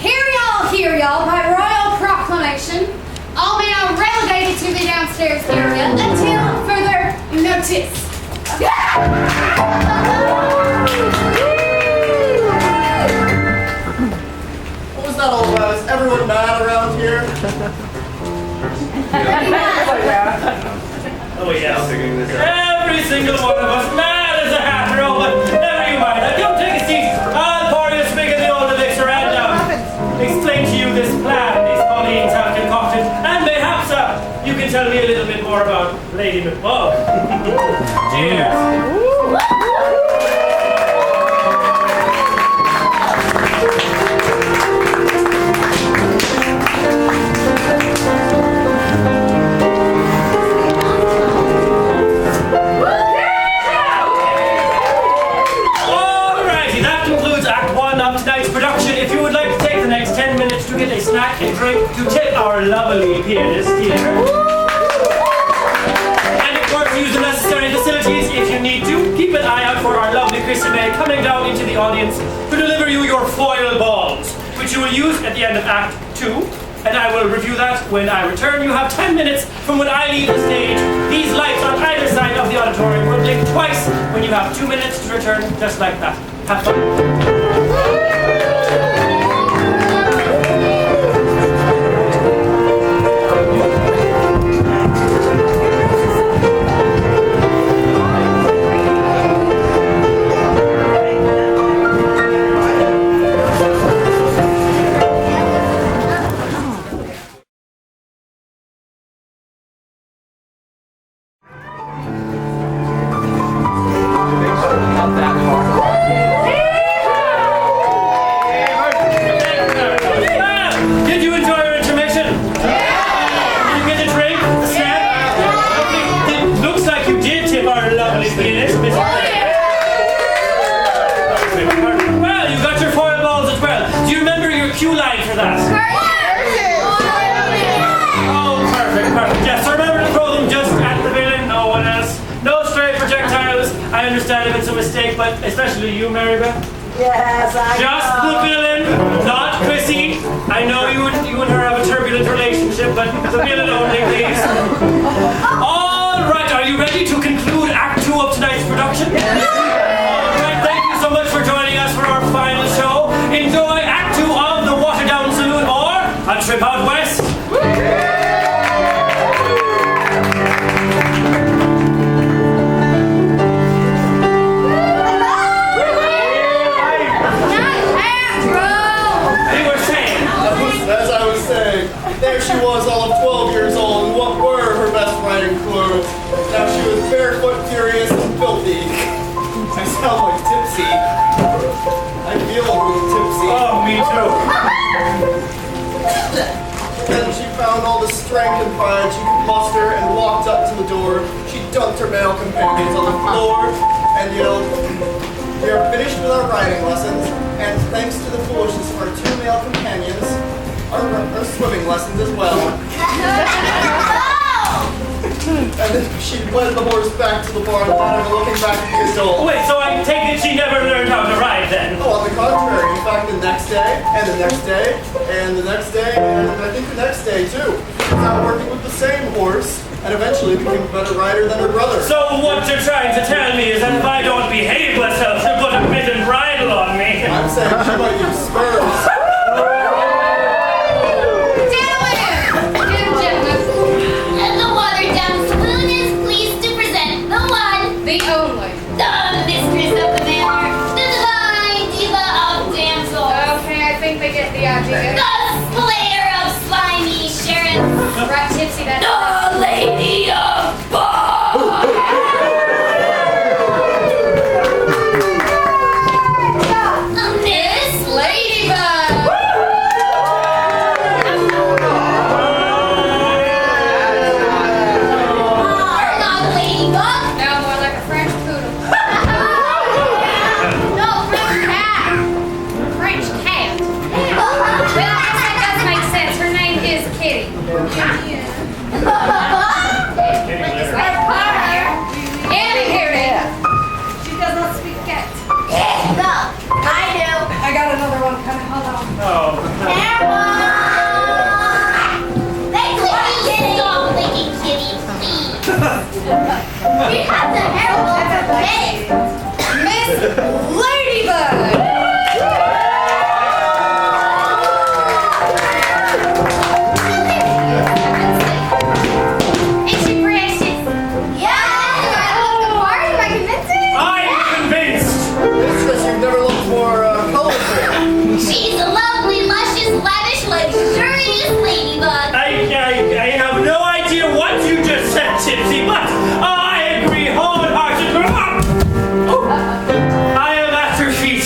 Anywho, hear y'all, by royal proclamation, all men are relegated to the downstairs area until further notice. What was that all about? Is everyone mad around here? Oh yes. I'm figuring this out. Every single one of us mad as a hat, girl, but never you mind. Now come take a seat. I'll pour you a spig of the old elixir and explain to you this plan these colleagues have concocted, and mayhaps you can tell me a little bit more about Lady McBug. Cheers. Alrighty, that concludes Act 1 of tonight's production. If you would like to take the next 10 minutes to get a snack and drink to tip our lovely pianist here. And of course, use the necessary facilities if you need to. Keep an eye out for our lovely Chrissy May coming down into the audience to deliver you your foil balls, which you will use at the end of Act 2. And I will review that when I return. You have 10 minutes from when I leave the stage. These lights on either side of the auditorium will blink twice when you have 2 minutes to return, just like that. Have fun. Did you enjoy your intermission? Did you get a drink? A snack? It looks like you did tip our lovely pianist, Miss. Well, you got your foil balls as well. Do you remember your cue line for that? Oh, perfect. Yes, so remember to throw them just at the villain, no one else. No stray projectiles. I understand if it's a mistake, but especially you, Mary Beth. Yes, I Just know. the villain, not Chrissy. I know you and her have a turbulent relationship, but the villain only, please. All right, are you ready to conclude Act 2 strength and pride she could muster and walked up to the door. She dumped her male companions on the floor and yelled, "We are finished with our riding lessons, and thanks to the foolishness of our 2 male companions, our swimming lessons as well." And then she led the horse back to the barn without ever looking back at the adult. Wait, so I take it she never learned how to ride then? Oh, on the contrary. In fact, the next day, and the next day, and the next day, and I think the next day too. She was out working with the same horse, and eventually became a better rider than her brother. So what you're trying to tell me is that if I don't behave myself, she'll put a bit and bridle on me. I'm saying she might use spurs. And the watered-down saloon is pleased to present the one, The only. the mistress of the manor, the divine diva of damsels, Okay, I think they get the idea. the slayer of slimy sheriffs, Right, Tipsy, that's the lady of ball. Miss Ladybug. Not Ladybug. No, more like a French poodle. No, French cat. French cat. Well, that does make sense. Her name is Kitty. Annie, here it is. She does not speak cat. I do. I got another one coming. Hold on. Oh. Stop licking Kitty, please. We have the herald of her bed. Miss Ladybug. Ain't she precious? Yeah. Am I convincing? I'm convinced! Mistress, you've never looked more colorful. She's a lovely, luscious, lavish, luxurious ladybug. I have no idea what you just said, Tipsy, but I agree wholeheartedly. I am at your feet.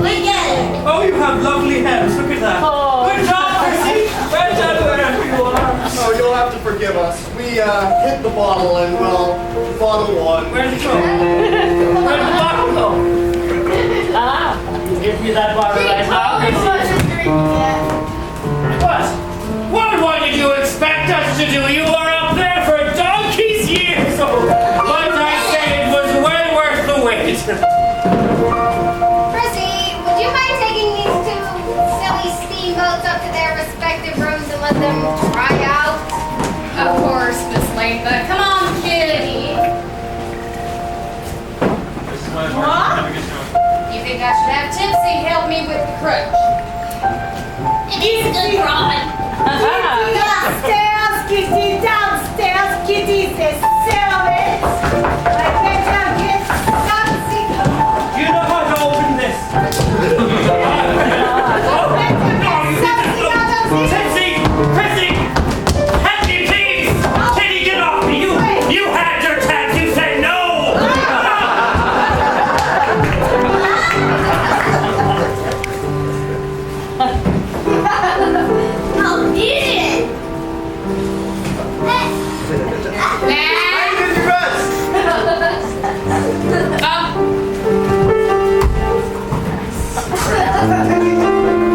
Look at her. Oh, you have lovely hands. Look at that. Good job, Percy. Well done, wherever you are. Oh, you'll have to forgive us. We hit the bottle and, well, bottle one. Where'd it go? Where'd the bottle go? You give me that bottle right now, Percy. What did you expect us to do? You were up there for donkey's years, so what I say it was well worth the wait. Prissy, would you mind taking these 2 silly steamboats up to their respective rooms and let them dry out? Of course, Miss Ladybug. Come on, Kitty. This is my apartment. Have a good show. You think I should have Tipsy help me with the crutch? It is a good rod. Downstairs, Kitty, downstairs, Kitty, the servants. I better get something. Do you know how to open this? Tipsy! Prissy! Help me, please! Kitty, get off me! You had your chance! You said no! How did it?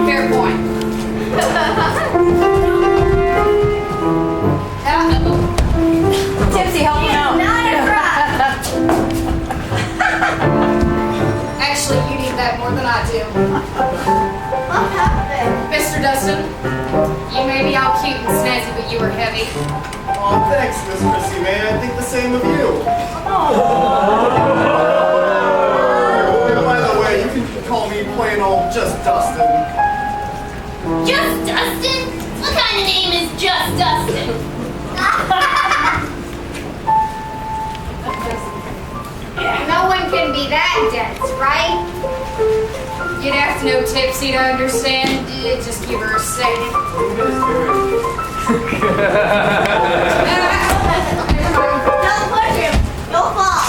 Fair point. Tipsy, help me out. Not a crop. Actually, you need that more than I do. What happened? Mr. Dustin, you may be all cute and snazzy, but you were heavy. Oh, thanks, Miss Prissy, man. I think the same of you. And by the way, you can call me plain old Just Dustin. Just Dustin? What kind of name is Just Dustin? No one can be that dense, right? You'd have to know Tipsy to understand. Just give her a second. Don't push him. You'll fall.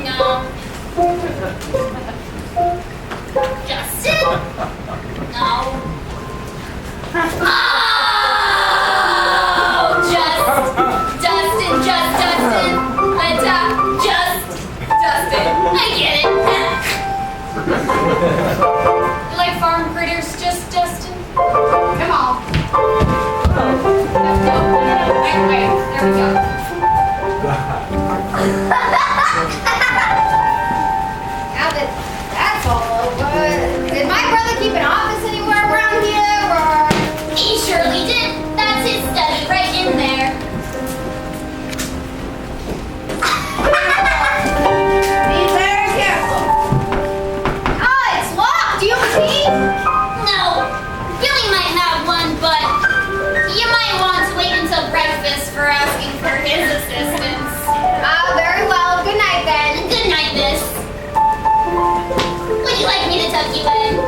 No. Justin? Now that that's all over, did my brother keep an office anywhere around here, or? He surely did. That's his study right in there. Be very careful. Oh, it's locked. Do you have a key? No, Billy might have one, but you might want to wait until breakfast for asking for his assistance. Very well. Good night then. Good night, miss. Would you like me to tuck you in?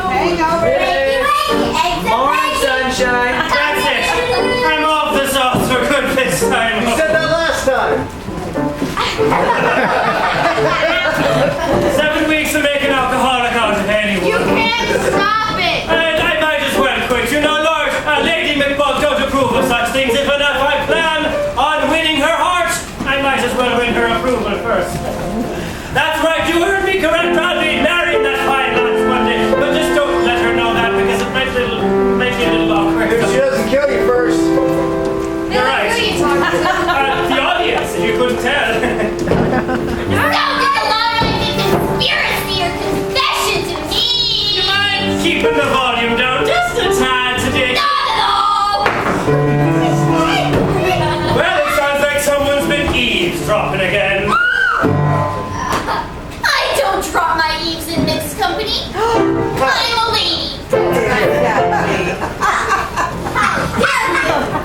Wake up, Billy! Morning, sunshine. That's it. I'm off the sauce for good this time. You said that last time! 7 weeks of making alcoholic out of anyone. You can't stop it. And I might as well quit. You know, Lord, Lady McBug don't approve of such things. If I plan on winning her heart, I might as well win her approval first. That's right, you heard me correct. I'll be married that fine last Monday. But just don't let her know that because it might make you a little awkward. If she doesn't kill you first. You're right. Who are you talking to? The audience, if you couldn't tell. Sounds like a lot like a conspiracy or confession to me. You mind keeping the volume down just a tad today? Not at all. Well, it sounds like someone's been eavesdropping again. I don't drop my eaves in mixed company. I'm a lady.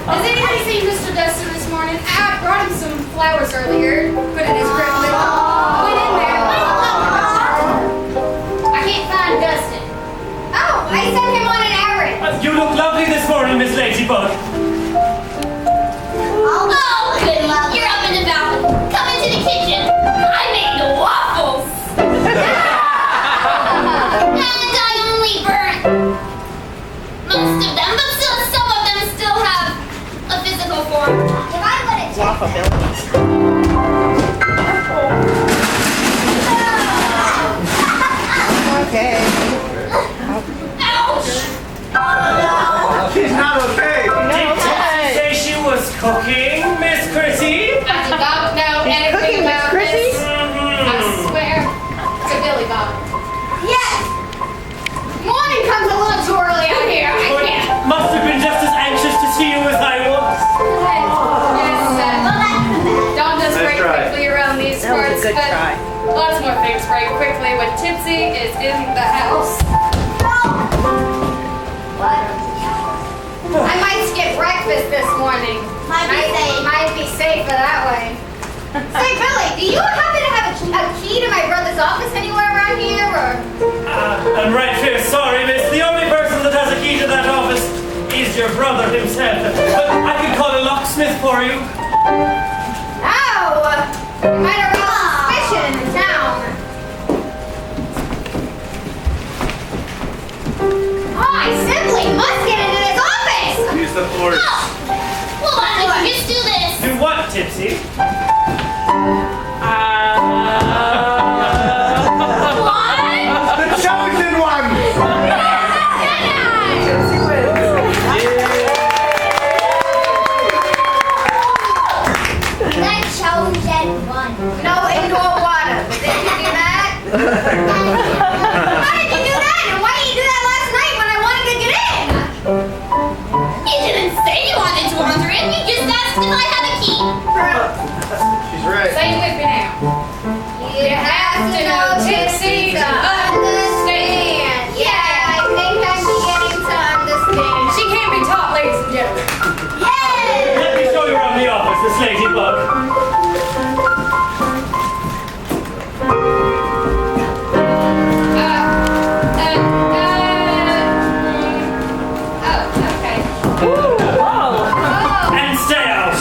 Has anybody seen Mr. Dustin this morning? I brought him some flowers earlier. Put in his grip. Went in there. I can't find Dustin. Oh, I sent him on an errand. You look lovely this morning, Miss Ladybug. Oh, goody. You're up and about. Come into the kitchen. I made the waffles. And I only burnt most of them, but still, some of them still have a physical form. If I let it take. Okay. Ouch! She's not okay! Did you say she was cooking, Miss Chrissy? I did not know anything about this. I swear to Billy Bob. Yes! Morning comes a little too early out here. I can't. Must have been just as anxious to see you as I was. Yes, Dawn does Nice break try. quickly around these That was a parts, good but try. lots more things break quickly when Tipsy is in the house. I might skip breakfast this morning. Might be safer that way. Say, Billy, do you happen to have a key to my brother's office anywhere around here, or? I'm right here, sorry, miss. The only person that has a key to that office is your brother himself. But I can call a locksmith for you. Oh, you might have raised suspicion in town. Oh, I simply must get into this office. Use the force. Well, why don't you just do this? Do what, Tipsy? What? The chosen one! The chosen one. No indoor water. But did you do that? How did you do that? And why did you do that last night when I wanted to get in? You didn't say you wanted to wander in. You just asked if I had a key. She's right. Say it with me now. You have to know Tipsy to understand. Yeah, I think I'm beginning to understand. She can't be taught, ladies and gentlemen. Let me show you around the office, Miss Ladybug. Oh, okay. And stay out.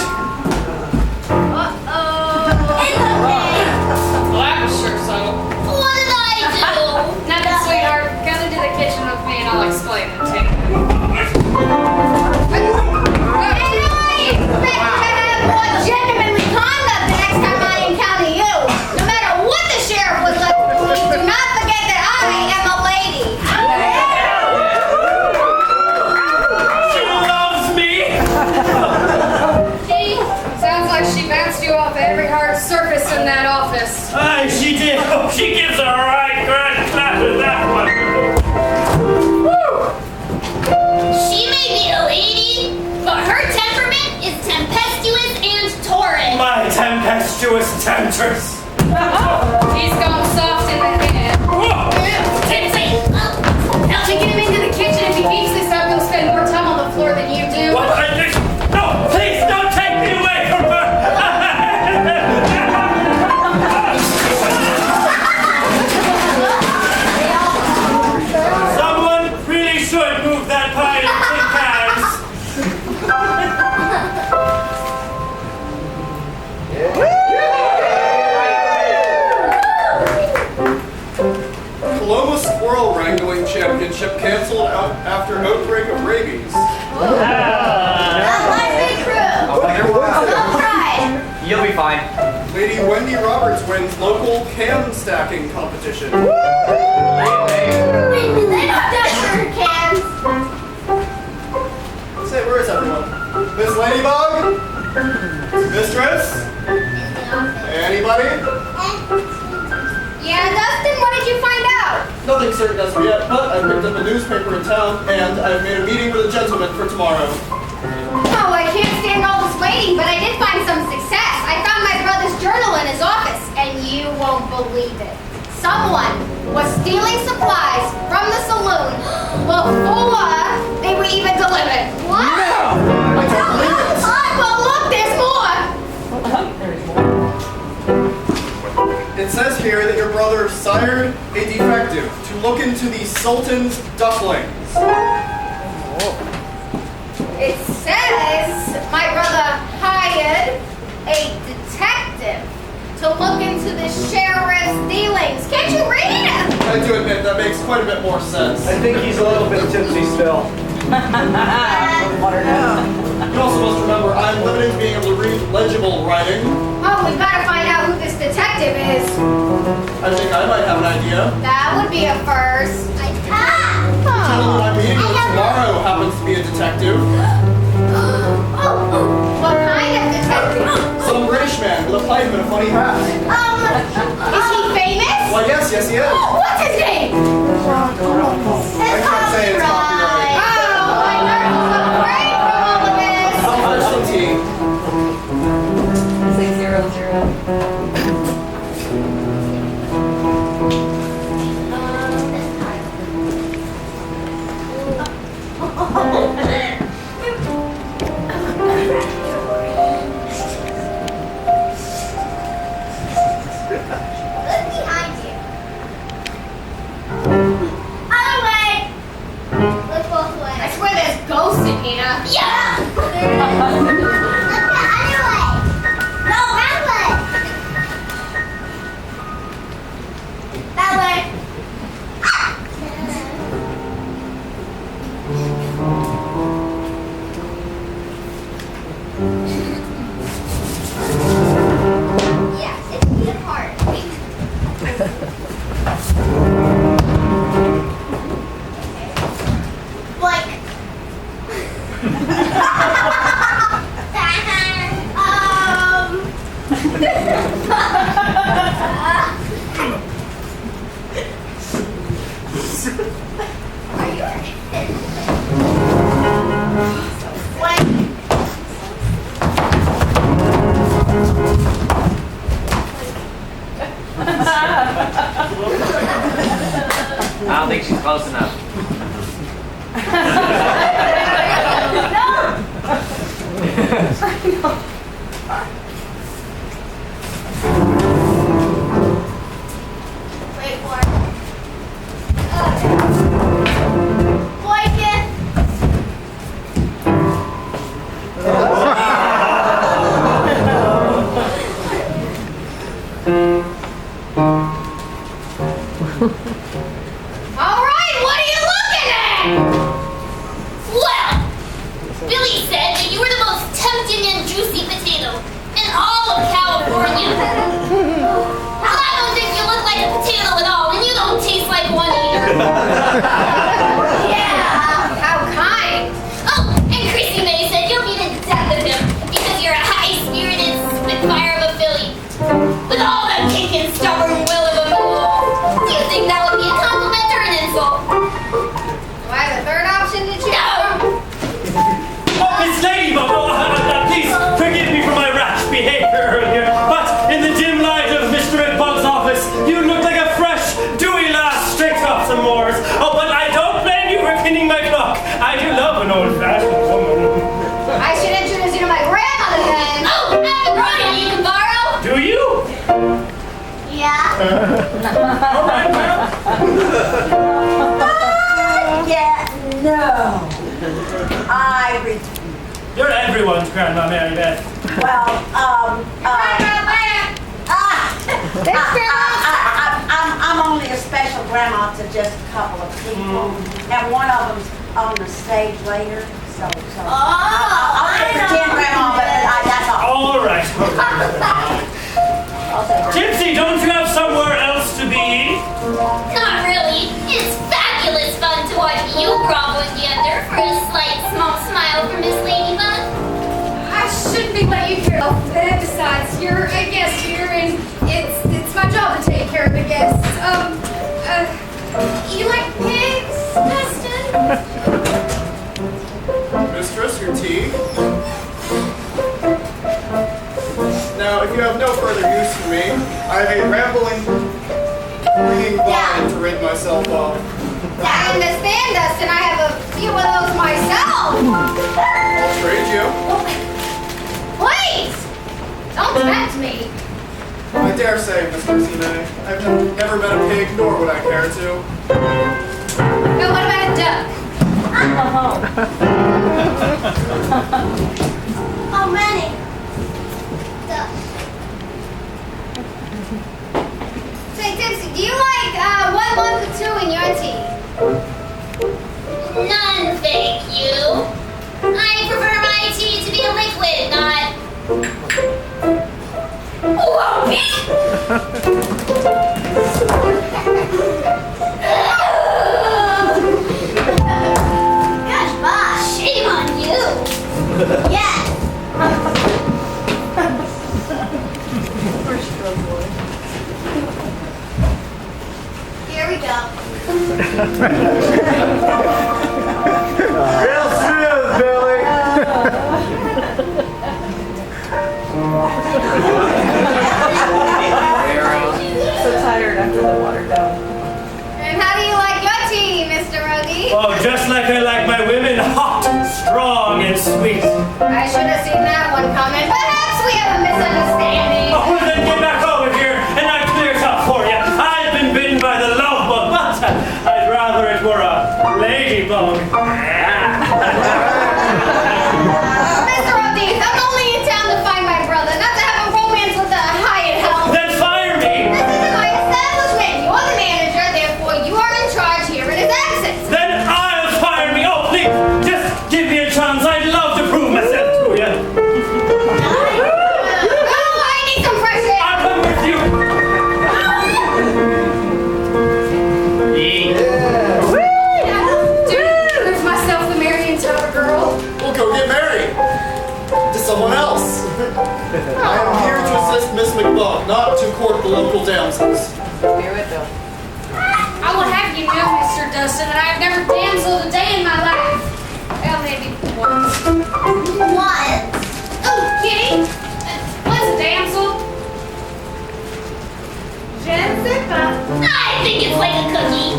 Well, that was sure subtle. What did I do? Nothing, sweetheart. Come into the kitchen with me and I'll explain it to you. And I expect to have what us. Aye, she did. Oh, she gives a right grand clap at that one. She may be a lady, but her temperament is tempestuous and torrid. My tempestuous temptress. He's gone soft in the head. Tipsy. Now to get him into the kitchen, if he keeps this up, he'll spend more time on the floor than you do. What? No, please don't take me away from her. Someone really should move that pile of tin cans. Coloma Squirrel Wrangling Championship canceled out after outbreak of rabies. You'll be fine. Lady Wendy Roberts wins local can stacking competition. They don't touch her cans. Say, where is everyone? Miss Ladybug? Mistress? Anybody? Yeah, Dustin, what did you find out? Nothing certain as of yet, but I picked up a newspaper in town and I've made a meeting with a gentleman for tomorrow. Oh, I can't stand all this waiting, but I did find some success. I found my brother's journal in his office, and you won't believe it. Someone was stealing supplies from the saloon before they were even delivered. What? I can't believe it. Well, look, there's more. It says here that your brother sired a defective to look into the Sultan's ducklings. It says my brother hired a detective to look into the sheriff's dealings. Can't you read it? I do admit that makes quite a bit more sense. I think he's a little bit tipsy still. You also must remember I'm limited to being able to read legible writing. Oh, we've got to find out who this detective is. I think I might have an idea. That would be a first. The gentleman I'm meeting with tomorrow happens to be a detective. What kind of detective? Some British man with a pipe and a funny hat. Is he famous? Why, yes, he is. What's his name? I can't say it's copyright. Oh, my nerves are great from all of this. I'll fetch some tea. Say 0, 0. Look behind you. Other way. Look both ways. I swear there's ghosts in here. Yeah! Look the other way. No, that way. That way. Yeah, 6 feet apart. Like. Are you Like. I don't think she's close enough. Wait for it. Blanket. All right, what are you looking at? Well, Billy said that you were the most tempting and juicy potato, and All right, well. No. You're everyone's grandma, Mary Beth. Well, I'm only a special grandma to just a couple of people, and one of them's on the stage later. So I'll pretend grandma, but that's all. All right. Gypsy, don't you have somewhere else to be? Not really. It's fabulous fun to watch you grovel together for a slight small smile from Miss Ladybug. I shouldn't be letting you care. Besides, you're a guest here, and it's my job to take care of the guests. You like pigs, Dustin? Mistress, your tea. Now, if you have no further use for me, I have a rambling, ringing vine to rid myself of. I understand, Dustin. I have a few of those myself. I'll trade you. Please, don't tempt me. I dare say, Mistress Ine, I've never met a pig, nor would I care to. Now, what about a duck? Oh, many. Say, Tipsy, do you like 1 lump or 2 in your tea? None, thank you. I prefer my tea to be a liquid, not lumpy. Gosh, boss, shame on you. Yes. Here we go. Real smooth, Billy. So tired after the water down. And how do you like your tea, Mr. Rogie? Oh, just like I like my women, hot, strong, and sweet. I should have seen that one coming. Perhaps we have a misunderstanding. Oh, well, then get back over here, and I clear it up for you. I've been bitten by the love bug, but I'd rather it were a ladybug. Mr. Rogie, I'm only in town to find my brother, not to have a romance with a hired help. Then fire me! This isn't my establishment. You're the manager, therefore you are in charge here in his absence. Then I'll fire me! Oh, please, just give me a chance. I'd love to prove myself to you. Oh, I need some fresh air. I'll come with you. Dude, prove myself the Marion Tower girl. We'll go get married. To someone else. I am here to assist Miss McBuck, not to court the local damsels. I will have you know, Mr. Dustin, that I have never damseled a day in my life. Well, maybe once. Once. Oh, Kitty, what's a damsel? Je ne sais pas. I think it's like a cookie.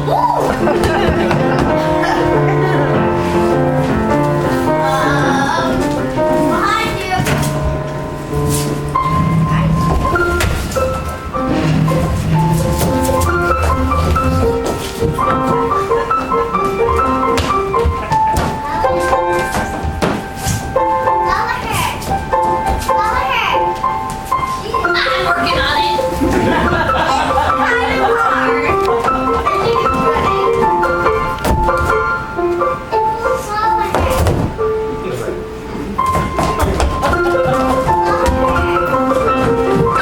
Behind you. I'm working on it.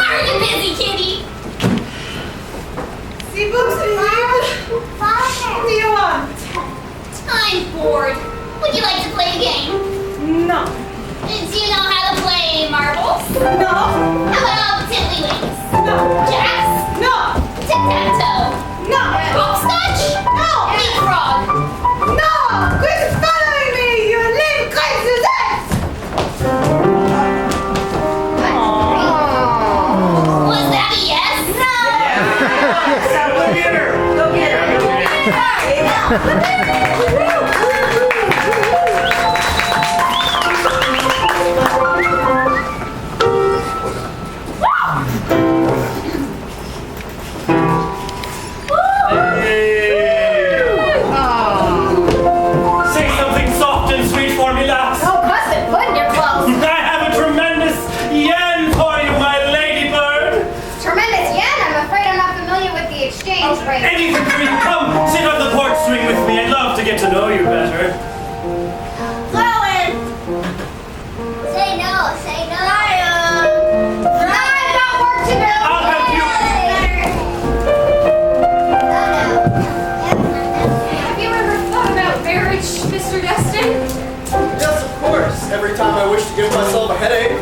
Are you busy, kitty? See, Boopsie, what do you want? I'm bored. Would you like to play a game? No. Do you know how to play marbles? No. How about tiddlywinks? No. Jacks? No. Tic-tac-toe? No. Hopscotch? No. Leapfrog? No. Quit following me, you little crazy ass. Was that a yes? No! Go get her. Go get her. great. Anything for you. Come, sit on the porch swing with me. I'd love to get to know you better. Chloe! Say no, say no. I've got work to do. I'll help you. Have you ever thought about marriage, Mr. Destin? Yes, of course. Every time I wish to give myself a headache.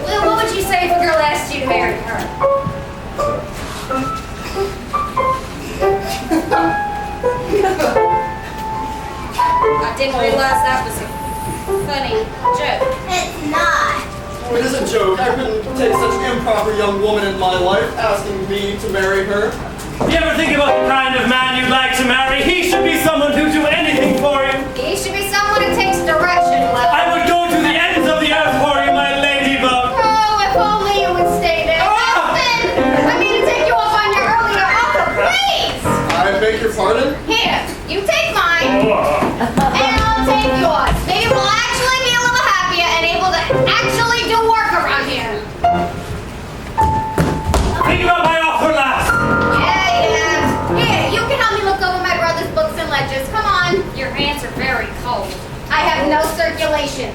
Well, what would you say if a girl asked you to marry her? I didn't realize that was a funny joke. It's not. Oh, it is a joke. I couldn't take such an improper young woman in my life asking me to marry her. You ever think about the kind of man you'd like to marry? He should be someone who'd do anything for you. He should be someone who takes direction well. I would go to the ends of the earth for you, my ladybug. Oh, if only you would stay there. Destin! I mean to take you up on your earlier offer, please! I beg your pardon? Here, you take mine, and I'll take yours. Maybe we'll actually be a little happier and able to actually do work around here. Think about my offer last. Yeah. Here, you can help me look over my brother's books and ledgers. Come on. Your hands are very cold. I have no circulation.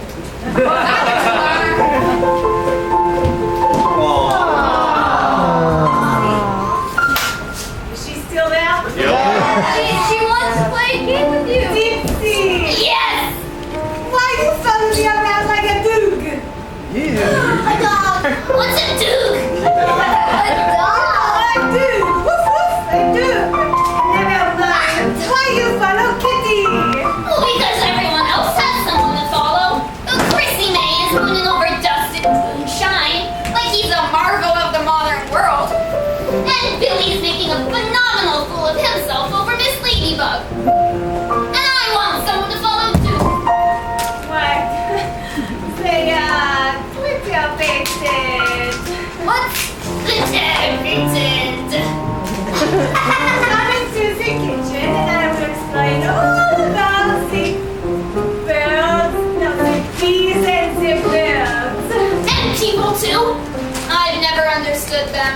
Is she still there? She wants to play a game with you. Dipsy! Yes! Why you follow me around like a dog? A dog. What's a duke? A dog. A dog! Woof woof! A dog! Never mind. Why you follow Kitty? Well, because everyone else has someone to follow. Chrissy May is mooning over dust and moonshine like he's a marvel of the modern world. And Billy's making a phenomenal fool of himself over Miss Ladybug. And I want someone to follow too. What? They are Twitter pated. What's the definition? Come into the kitchen and I will explain all about the birds, no, the bees and the birds. And people too. I've never understood them.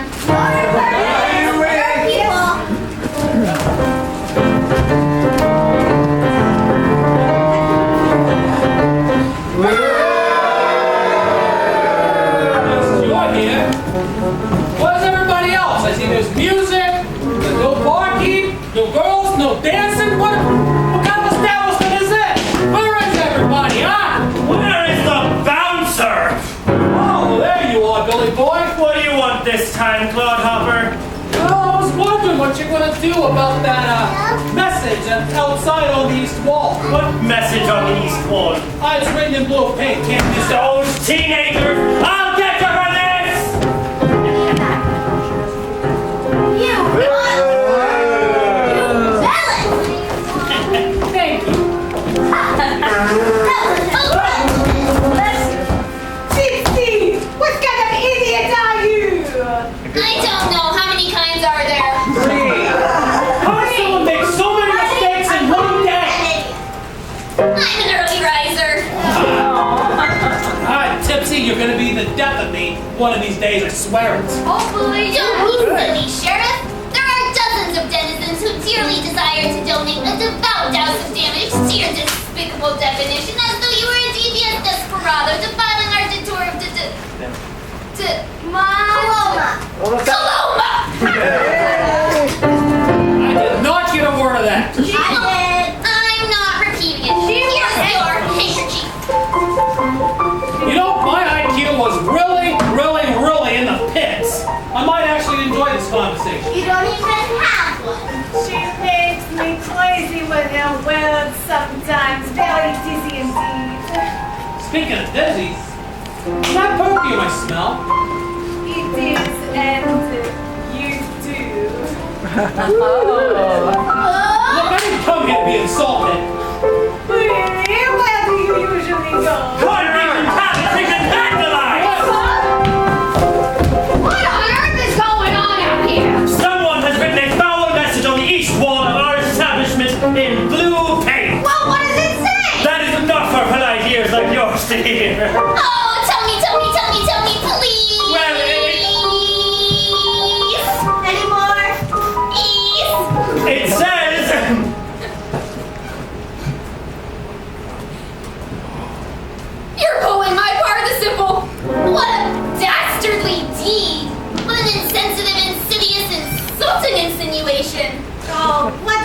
You're here. Where's everybody else? I see there's music, there's no barkeep, no girls, no dancing. What kind of establishment is this? Where is everybody, huh? Where is the bouncer? Oh, there you are, Billy boy. What do you want this time, Clodhopper? Oh, I was wondering what you're gonna do about that message that's outside on the east wall. What message on the east wall? It's written in blue paint. Can't you see? Those teenagers! I'll get you for this! You Thank you. Dipsy! What kind of idiot are you? I don't know. How many kinds are there? How does someone make so many mistakes in one day? I'm an early riser. All right, Tipsy, you're gonna be the death of me one of these days. I swear it. Hopefully. Don't be silly, Sheriff. There are dozens of denizens who dearly desire to donate a devout dose of damage to your despicable definition, as though you were a deviant desperado defiling our detour of Coloma! I did not get a word of that. I'm not repeating it. Here's your handkerchief. You know, my IQ was really, really, really in the pits. I might actually enjoy this conversation. You don't even have one. She makes me crazy with her words sometimes. Very dizzy indeed. Speaking of dizzy, is that perfume I smell? It is, and you do. Look, I didn't come here to be insulted. Really? Where do you usually go? What on earth is going on out here? Someone has written a foul message on the east wall of our establishment in blue paint. Well, what does it say? That is enough for polite ears like yours to hear. Oh, tell me, please. Well,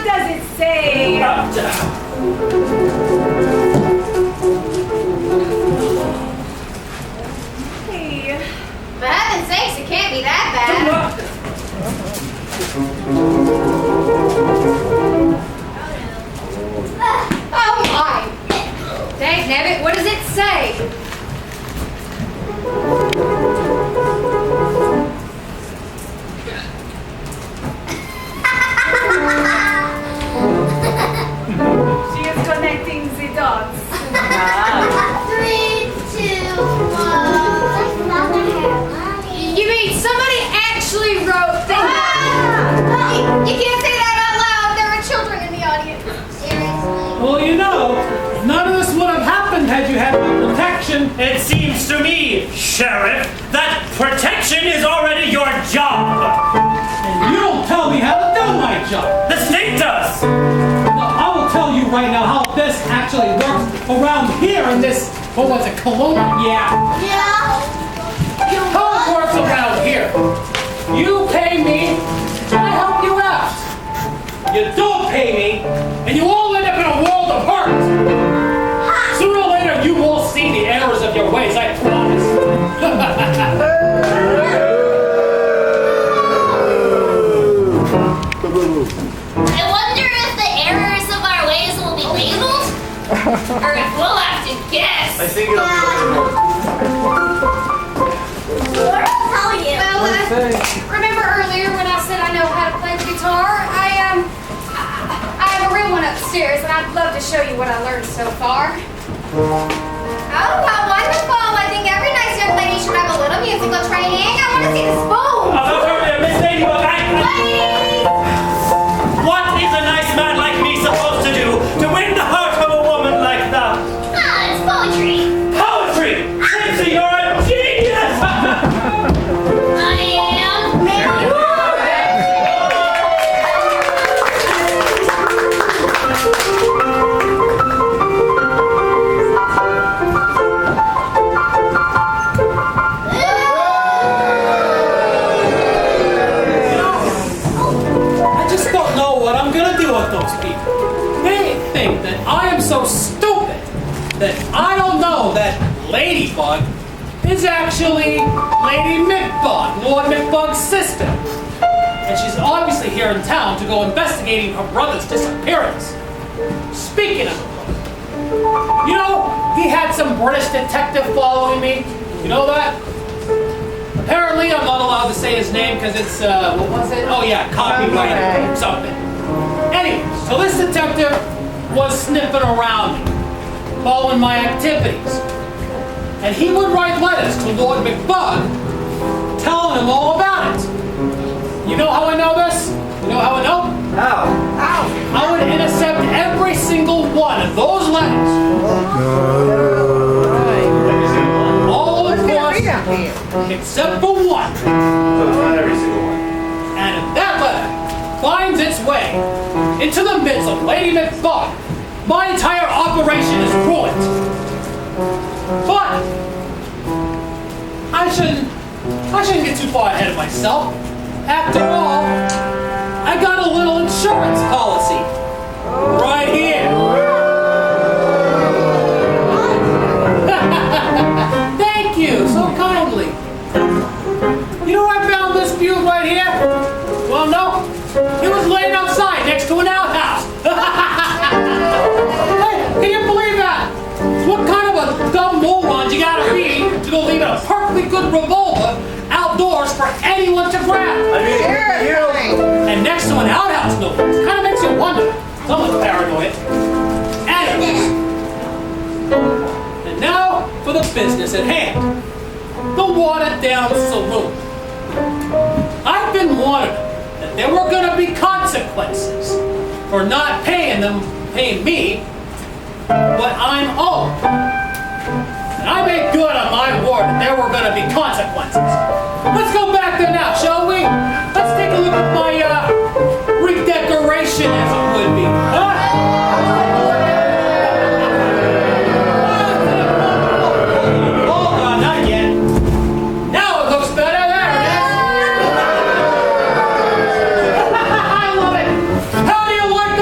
does it say? Hey. For heaven's sakes, it can't be that bad. Oh my! Dang nabbit, what does it say? She is connecting the dots. 3, 2, 1. You mean somebody actually wrote that? You can't say that out loud. There are children in the audience. Seriously. Well, you know, none of this would have happened had you had my protection. It seems to me, Sheriff, that protection is already your job. And you don't tell me how to do my job. The state does. Well, I will tell you right now how this actually works around here in this, what was it, Coloma? Yeah. Yeah? How it works around here. You pay me, I help you out. You don't pay me, and you all end up in a world of hurt. Sooner or later, you will see the errors of your ways, I promise. I wonder if the errors of our ways will be labeled? Or if we'll have to guess. I think it'll Tell you. Well, remember earlier when I said I know how to play the guitar? I have a real one upstairs, and I'd love to show you what I learned so far. Oh, how wonderful! I think every nice young lady should have a little musical training. I want to see the spoon. Miss Ladybug, Please! what is a nice man like me supposed to do to win the heart of a woman like that? Ah, it's poetry. Poetry! Simpson, you're a genius! I am Mary. I just don't know what I'm gonna do with those people. They think that I am so stupid that I don't know that Ladybug is actually Lady McBug, Lord McBug's sister. And she's obviously here in town to go investigating her brother's disappearance. Speaking of her brother, you know, he had some British detective following me. You know that? Apparently, I'm not allowed to say his name because it's, what was it? Oh yeah, copyrighted or something. Anyway, so this detective was sniffing around me, following my activities. And he would write letters to Lord McBug, telling him all about it. You know how I know this? You know how I know? How? I would intercept every single one of those letters. All of course, except for one. So it's not every single one. And if that letter finds its way into the midst of Lady McBug, my entire operation is ruined. But I shouldn't get too far ahead of myself. After all, I got a little insurance policy right here. Thank you so kindly. You know where I found this view right here? Well, no, it was laying outside next to an outhouse. Hey, can you believe that? What kind of a dumb moron you gotta be to go leave a perfectly good revolver outdoors for anyone to grab? I mean, you. And next to an outhouse, no, it kind of makes you wonder. Someone's paranoid. Anyway. And now for the business at hand. The watered down saloon. I've been warned that there were going to be consequences for not paying me what I'm owed. And I made good on my word that there were going to be consequences. Let's go back there now, shall we? Let's take a look at my redecoration, as it would be. Hold on, not yet. Now it looks better. There it is. I love it. How do you like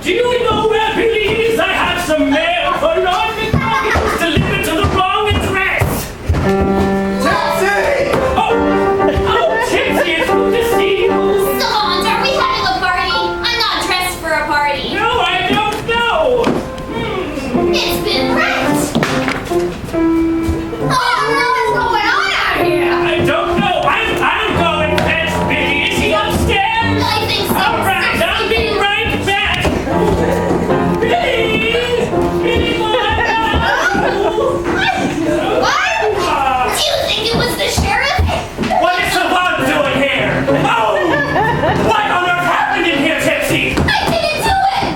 Do you know where Billy is? I have some mail for Lord McDonald. It was delivered to the wrong address. Tipsy! Oh, Tipsy, it's good to see you. Savant, are we having a party? I'm not dressed for a party. No, I don't know. It's been wrecked. What the hell is going on out here? I don't know. I'll go and fetch Billy. Is he upstairs? I think so. All right, I'll be right back. Billy! Billy, What? Do you think it was the sheriff? what is Savant doing here? Oh! What on earth happened in here, Tipsy? I didn't do it.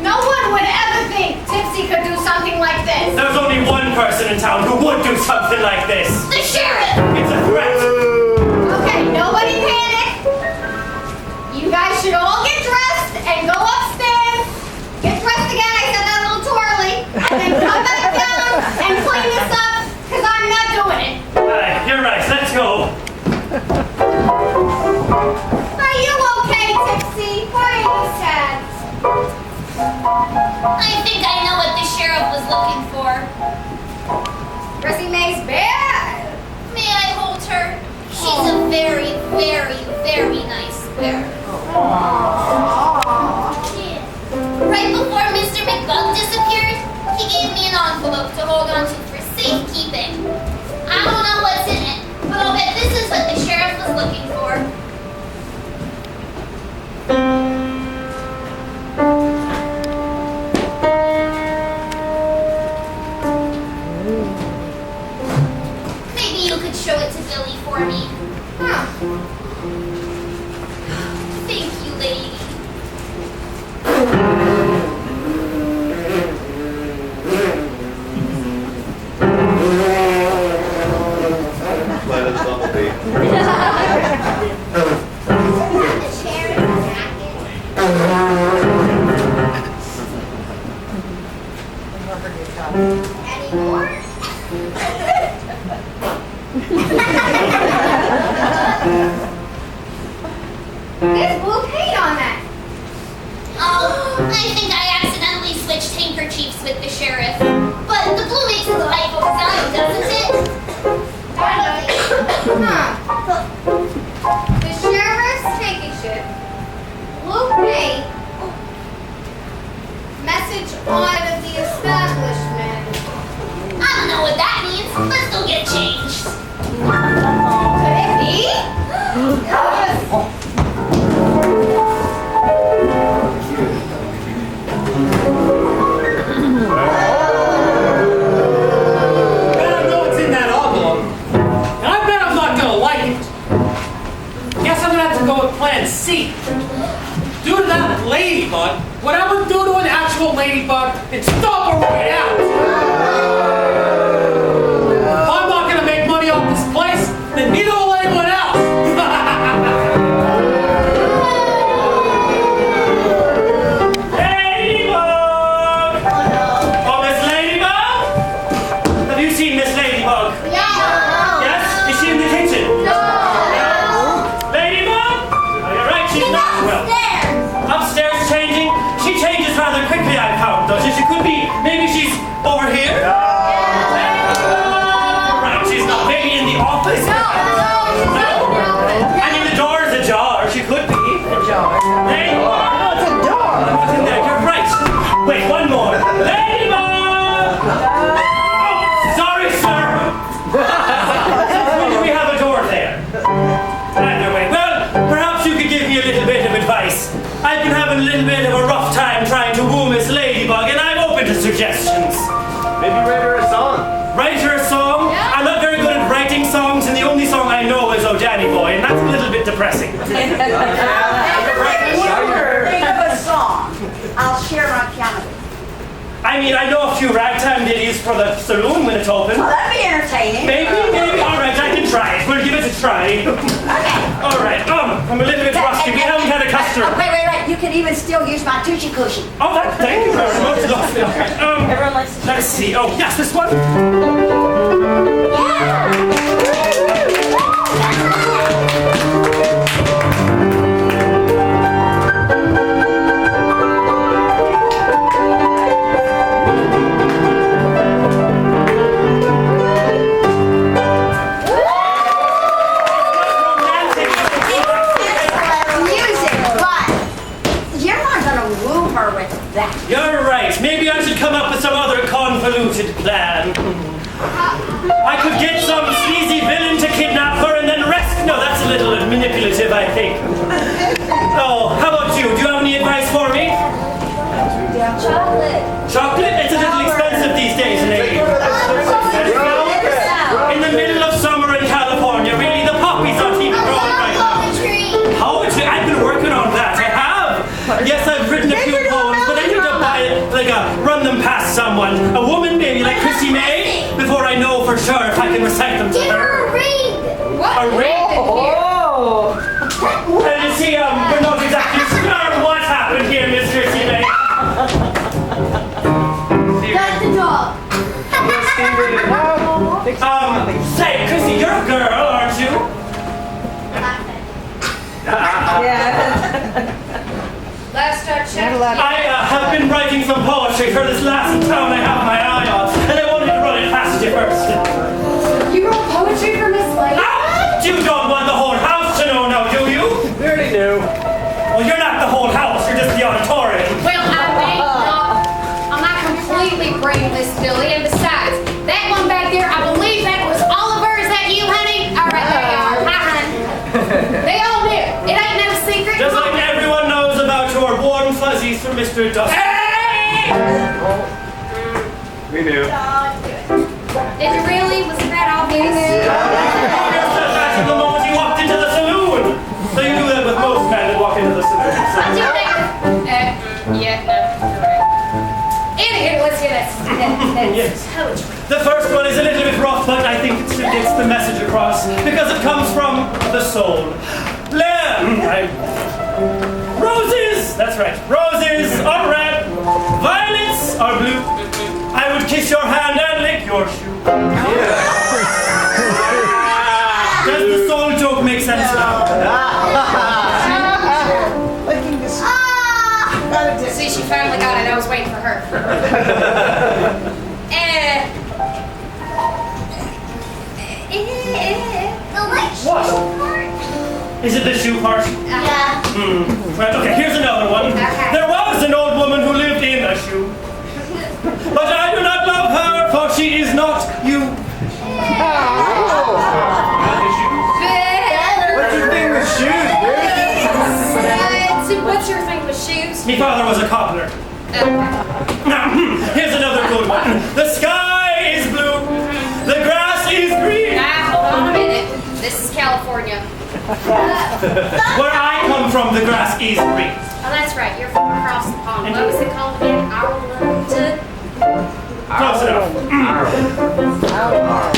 No one would ever think Tipsy could do something like this. There's only one person in town who would do something like this. The sheriff. It's a threat. Okay, nobody panic. You guys should all get dressed and go upstairs. Get dressed again, I said that a little too early. And then come back down and clean this up, because I'm not doing it. You're right. Let's go. Are you okay, Tipsy? Why are you sad? I think I know what the sheriff was looking for. Resume's bad. May I hold her? She's a very, very, very nice bear. Yeah. Right before Mr. McBug disappeared, he gave me an envelope to hold on to for safekeeping. I don't know what's in it, but I'll bet this is what the sheriff was looking for. Maybe you could show it to Billy for me. Huh. Thank you, lady. Let us double date. The sheriff's jacket. Any more? There's blue paint on that. Oh, I think I accidentally switched handkerchiefs with the sheriff. But the blue makes his life of his own, doesn't it? Huh. The sheriff's handkerchief. Blue paint. Message on the establishment. I don't know what that means. Let's go get changed. Could it be? Yes. I don't know what's in that envelope. And I bet I'm not gonna like it. Guess I'm gonna have to go with plan C. Due to that ladybug, what I would do to an actual ladybug is stomp her right out. If I'm not gonna make money off this place, then neither will anyone else. Ladybug! Oh, Miss Ladybug? Have you seen Miss Ladybug? Yes? Is she in the kitchen? Ladybug? Oh, you're right, she's not well. Upstairs changing? She changes rather quickly, I found, doesn't she? She could be, maybe she's over here? Right, she's not. Maybe in the office? No? I mean, the door is ajar. She could be. Ajar. Ladybug! No, it's a door. What's in there? You're right. Wait, one more. Ladybug! Oh, sorry, sir. When do we have a door there? Either way. Well, perhaps you could give me a little bit of advice. I've been having a little bit of a rough time trying to woo Miss Ladybug, and I'm open to suggestions. Maybe write her a song. Write her a song? Yeah. I'm not very good at writing songs, and the only song I know is Oh Danny Boy, and that's a little bit depressing. Think of a song. I'll share my piano. I mean, I know a few ragtime ditties for the Saloon when it's open. Well, that'd be entertaining. Maybe. All right, I can try it. We'll give it a try. Okay. All right. I'm a little bit rusty. We haven't had a customer. Wait. You can even still use my Tucci Cushy. Oh, thank you very much. Lovely. Everyone likes to Let's see. Oh, yes, this one. plan. I could get some sleazy villain to kidnap her and then rescue. No, that's a little manipulative, I think. Oh, how about you? Do you have any advice for me? Chocolate. Chocolate? It's a little expensive these days, lady. In the middle of summer in California, really, the poppies aren't even growing right now. Poetry? I've been working on that. I have. Yes, I've written a few poems, but I need to buy it, run them past someone. A woman, maybe like Chrissy May, before I know for sure if I can recite them to Give her. her a ring. What? A ring? Oh! Well, you see, we're not exactly sure what happened here, Miss Chrissy May. Got the dog. Say, Chrissy, you're a girl, aren't you? Last I checked. I have been writing some poetry for this last town I have my eye on, and I wanted to run it past you first. You wrote poetry for Miss Lady? You don't want the whole house to know now, do you? We already knew. Well, you're not the whole house, you're just the auditorium. Well, I'm not completely brainless, Billy. And besides, that one back there, I believe that was Oliver. Is that you, honey? All right, there you are. Hi, honey. They all knew. It ain't no secret. Just like everyone knows about your warm fuzzies from Mr. Dust. Hey! We knew. Did you really? Was it that obvious? That's the moment you walked into the saloon. So you do that with most men that walk into the saloon. I do think. Yeah, no, you're right. Anywho, let's hear that. Yes. Poetry. The first one is a little bit rough, but I think it gets the message across because it comes from the soul. Roses, that's right. Roses are red, violets are blue. I would kiss your hand and lick your shoe. Does the soul joke make sense now? See, she finally got it. I was waiting for her. What? Is it the shoe part? Yeah. Right, okay, here's another one. Okay. There was an old woman who lived in a shoe. But I do not love her, for she is not you. What's your thing with shoes, dude? What's your thing with shoes? My father was a cobbler. Now, here's another good one. The sky is blue. The grass is green. Hold on a minute. This is California. Where I come from, the grass is green. Oh, that's right. You're from across the pond. What was it called again? Arlington? Close enough.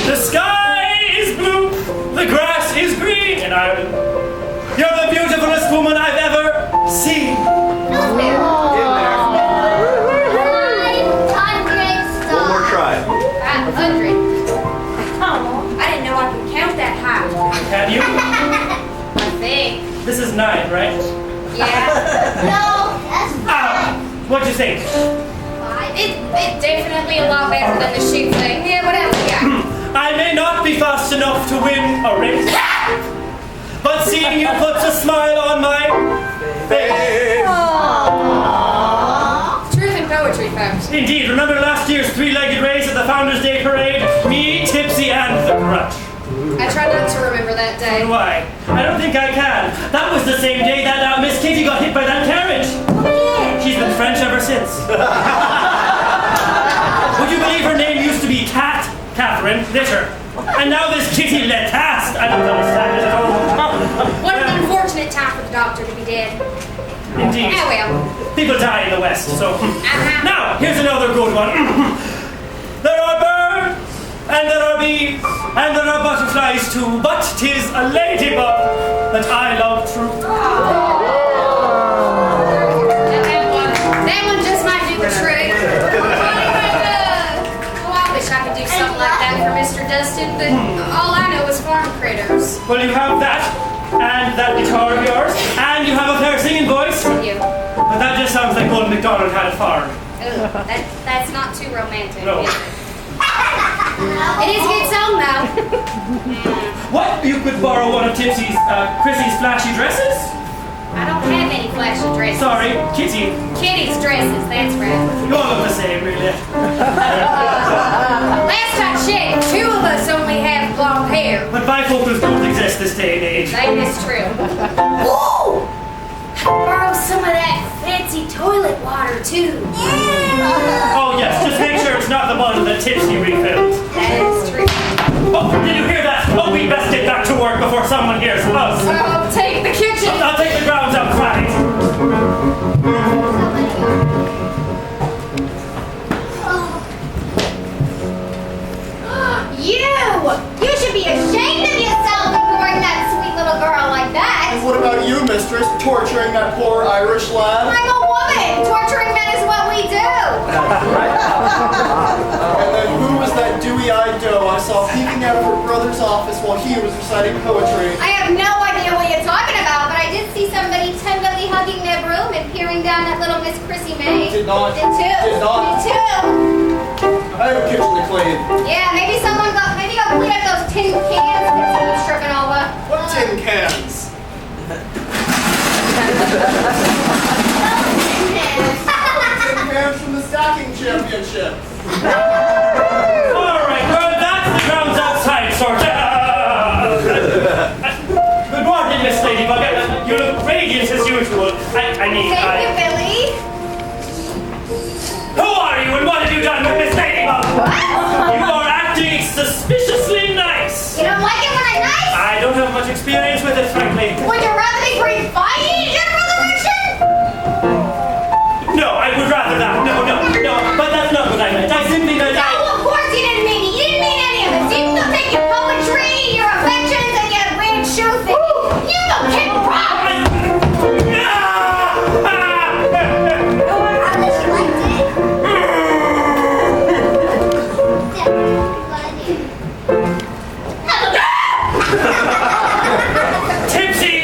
The sky is blue. The grass is green. And you're the beautifulest woman I've ever seen. One more try. 500. Oh, I didn't know I could count that high. Can you? I think. This is 9, right? Yeah. No, that's fine. What'd you think? It's definitely a lot better than the shoe thing. Yeah, what else you got? I may not be fast enough to win a race, but seeing you puts a smile on my face. Truth in poetry, folks. Indeed, remember last year's 3-legged race at the Founders' Day Parade? Me, Tipsy, and the Crutch. I try not to remember that day. Why? I don't think I can. That was the same day that Miss Kitty got hit by that carriage. She's been French ever since. Would you believe her name used to be Catherine Litter? And now this Kitty Letast. I don't understand it at all. What an unfortunate time for the doctor to be dead. Indeed. Ah, well. People die in the West, so. Uh-huh. Now, here's another good one. There are birds, and there are bees, and there are butterflies too, but 'tis a ladybug that I love true. That one just might do the trick. Oh, I wish I could do something like that for Mr. Dustin, but all I know is farm critters. Well, you have that, and that guitar of yours, and you have a fair singing voice. You. But that just sounds like old MacDonald had a farm. That's not too romantic, No. is it? It is a good song, though. What? You could borrow one of Tipsy's, Chrissy's flashy dresses? I don't have any flashy dresses. Sorry, Kitty. Kitty's dresses, that's right. You all look the same, really. Last I checked, 2 of us only have blonde hair. But bifocals don't exist this day and age. That is true. Ooh! Borrow some of that fancy toilet water, too. Oh, yes, just make sure it's not the one that Tipsy refilled. That is true. Oh, did you hear that? Oh, we best get back to work before someone hears us. So, take the kitchen. I'll take the grounds outside. You should be ashamed of yourself ignoring that sweet little girl like that. And what about you, mistress, torturing that poor Irish lad? I'm a woman. Torturing men is what we do. And then who was that dewy-eyed doe I saw peeking out of her brother's office while he was reciting poetry? I have no idea what you're talking about, but I did see somebody tenderly hugging their broom and peering down at little Miss Chrissy May. Did not. Did too. Did not. Did too. I have a kitchen to clean. Yeah, maybe go clean up those tin cans that keep tripping over. What tin cans? Tin cans from the stacking championship. All right, well, that's the grounds outside, sort of. Good morning, Miss Ladybug. You look radiant as usual. Thank you, Billy. Who are you and what have you done with Miss Ladybug? You are acting suspiciously nice. You don't like it when I'm nice? I don't have much experience with it, frankly. Would you rather me bring fire in general direction? No, I would rather not. No. But that's not what I meant. I simply meant No, of course you didn't mean it. You didn't mean any of it. You can take your poetry, your affections, and your weird shoe thing. You go kick rock. Unless you liked it. Tipsy,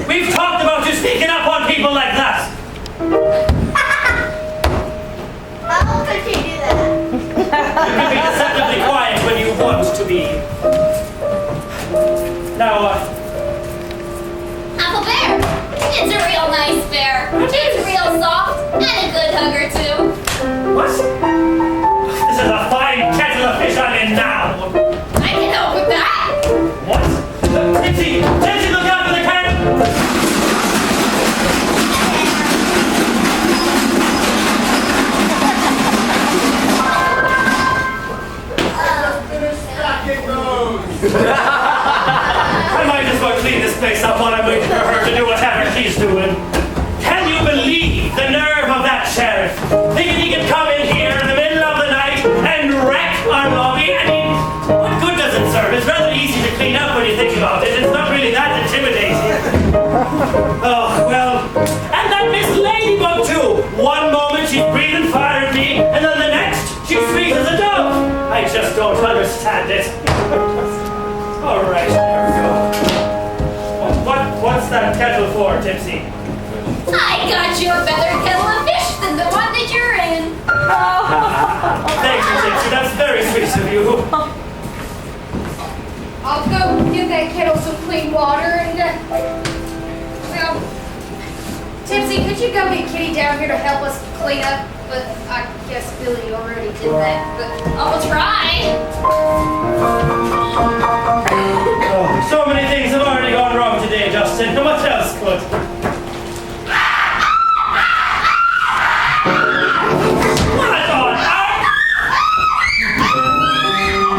we've talked about you speaking up on people like that. How could you do that? You can be deceptively quiet when you want to be. Now, Apple Bear. It's a real nice bear. It's real soft and a good hugger too. what? This is a fine kettle of fish I'm in now. I can help with that. What? Tipsy, look out for the can! Finish stacking those. I might as well clean this place up while I'm waiting for her to do whatever she's doing. Can you believe the nerve of that sheriff? Thinking he could come in here in the middle of the night and wreck our lobby? I mean, what good does it serve? It's rather easy to clean up when you think about it. It's not really that intimidating. Oh, well, and that Miss Ladybug too. One moment she's breathing fire at me, and then the next she's sweet as a dove. I just don't understand it. All right, there we go. What's that kettle for, Tipsy? I got you a better kettle of fish than the one that you're in. Thank you, Tipsy. That's very sweet of you. I'll go give that kettle some clean water and, well, Tipsy, could you go get Kitty down here to help us clean up? But I guess Billy already did that, but I'll try. Oh, so many things have already gone wrong today, Justin. And what else could?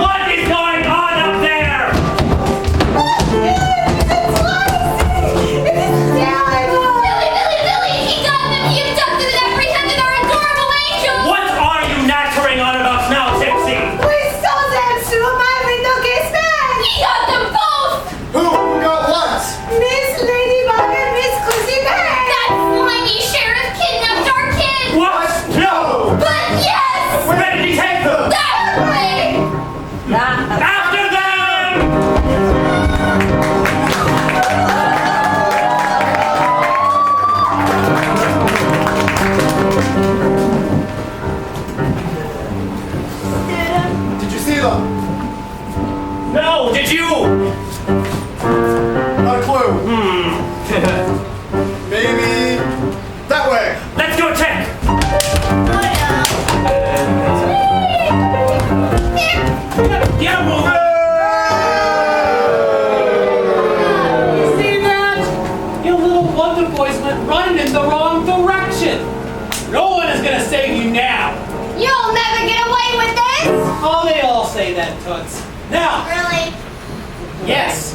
What is going on up there? Billy, he got them. He abducted and apprehended our adorable angel. What are you nattering on about now, Tipsy? We saw them through my window casement. He got them both. Who got what? Miss Ladybug and Miss guys went running in the wrong direction. No one is gonna save you now. You'll never get away with this! Oh, they all say that, Toots. Now, Really? yes.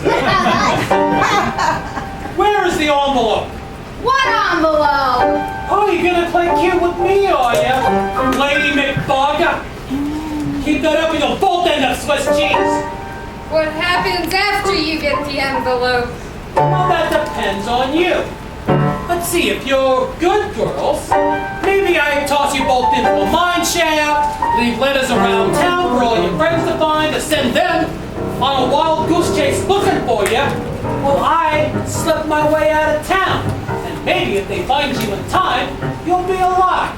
Where is the envelope? What envelope? Oh, you're gonna play cute with me, are ya? Lady McBogger? Keep that up and you'll both end up Swiss cheese. What happens after you get the envelope? Well, that depends on you. Let's see, if you're good girls, maybe I toss you both into a mine shaft, leave letters around town for all your friends to find, to send them on a wild goose chase looking for you. Well, I slip my way out of town, and maybe if they find you in time, you'll be alive.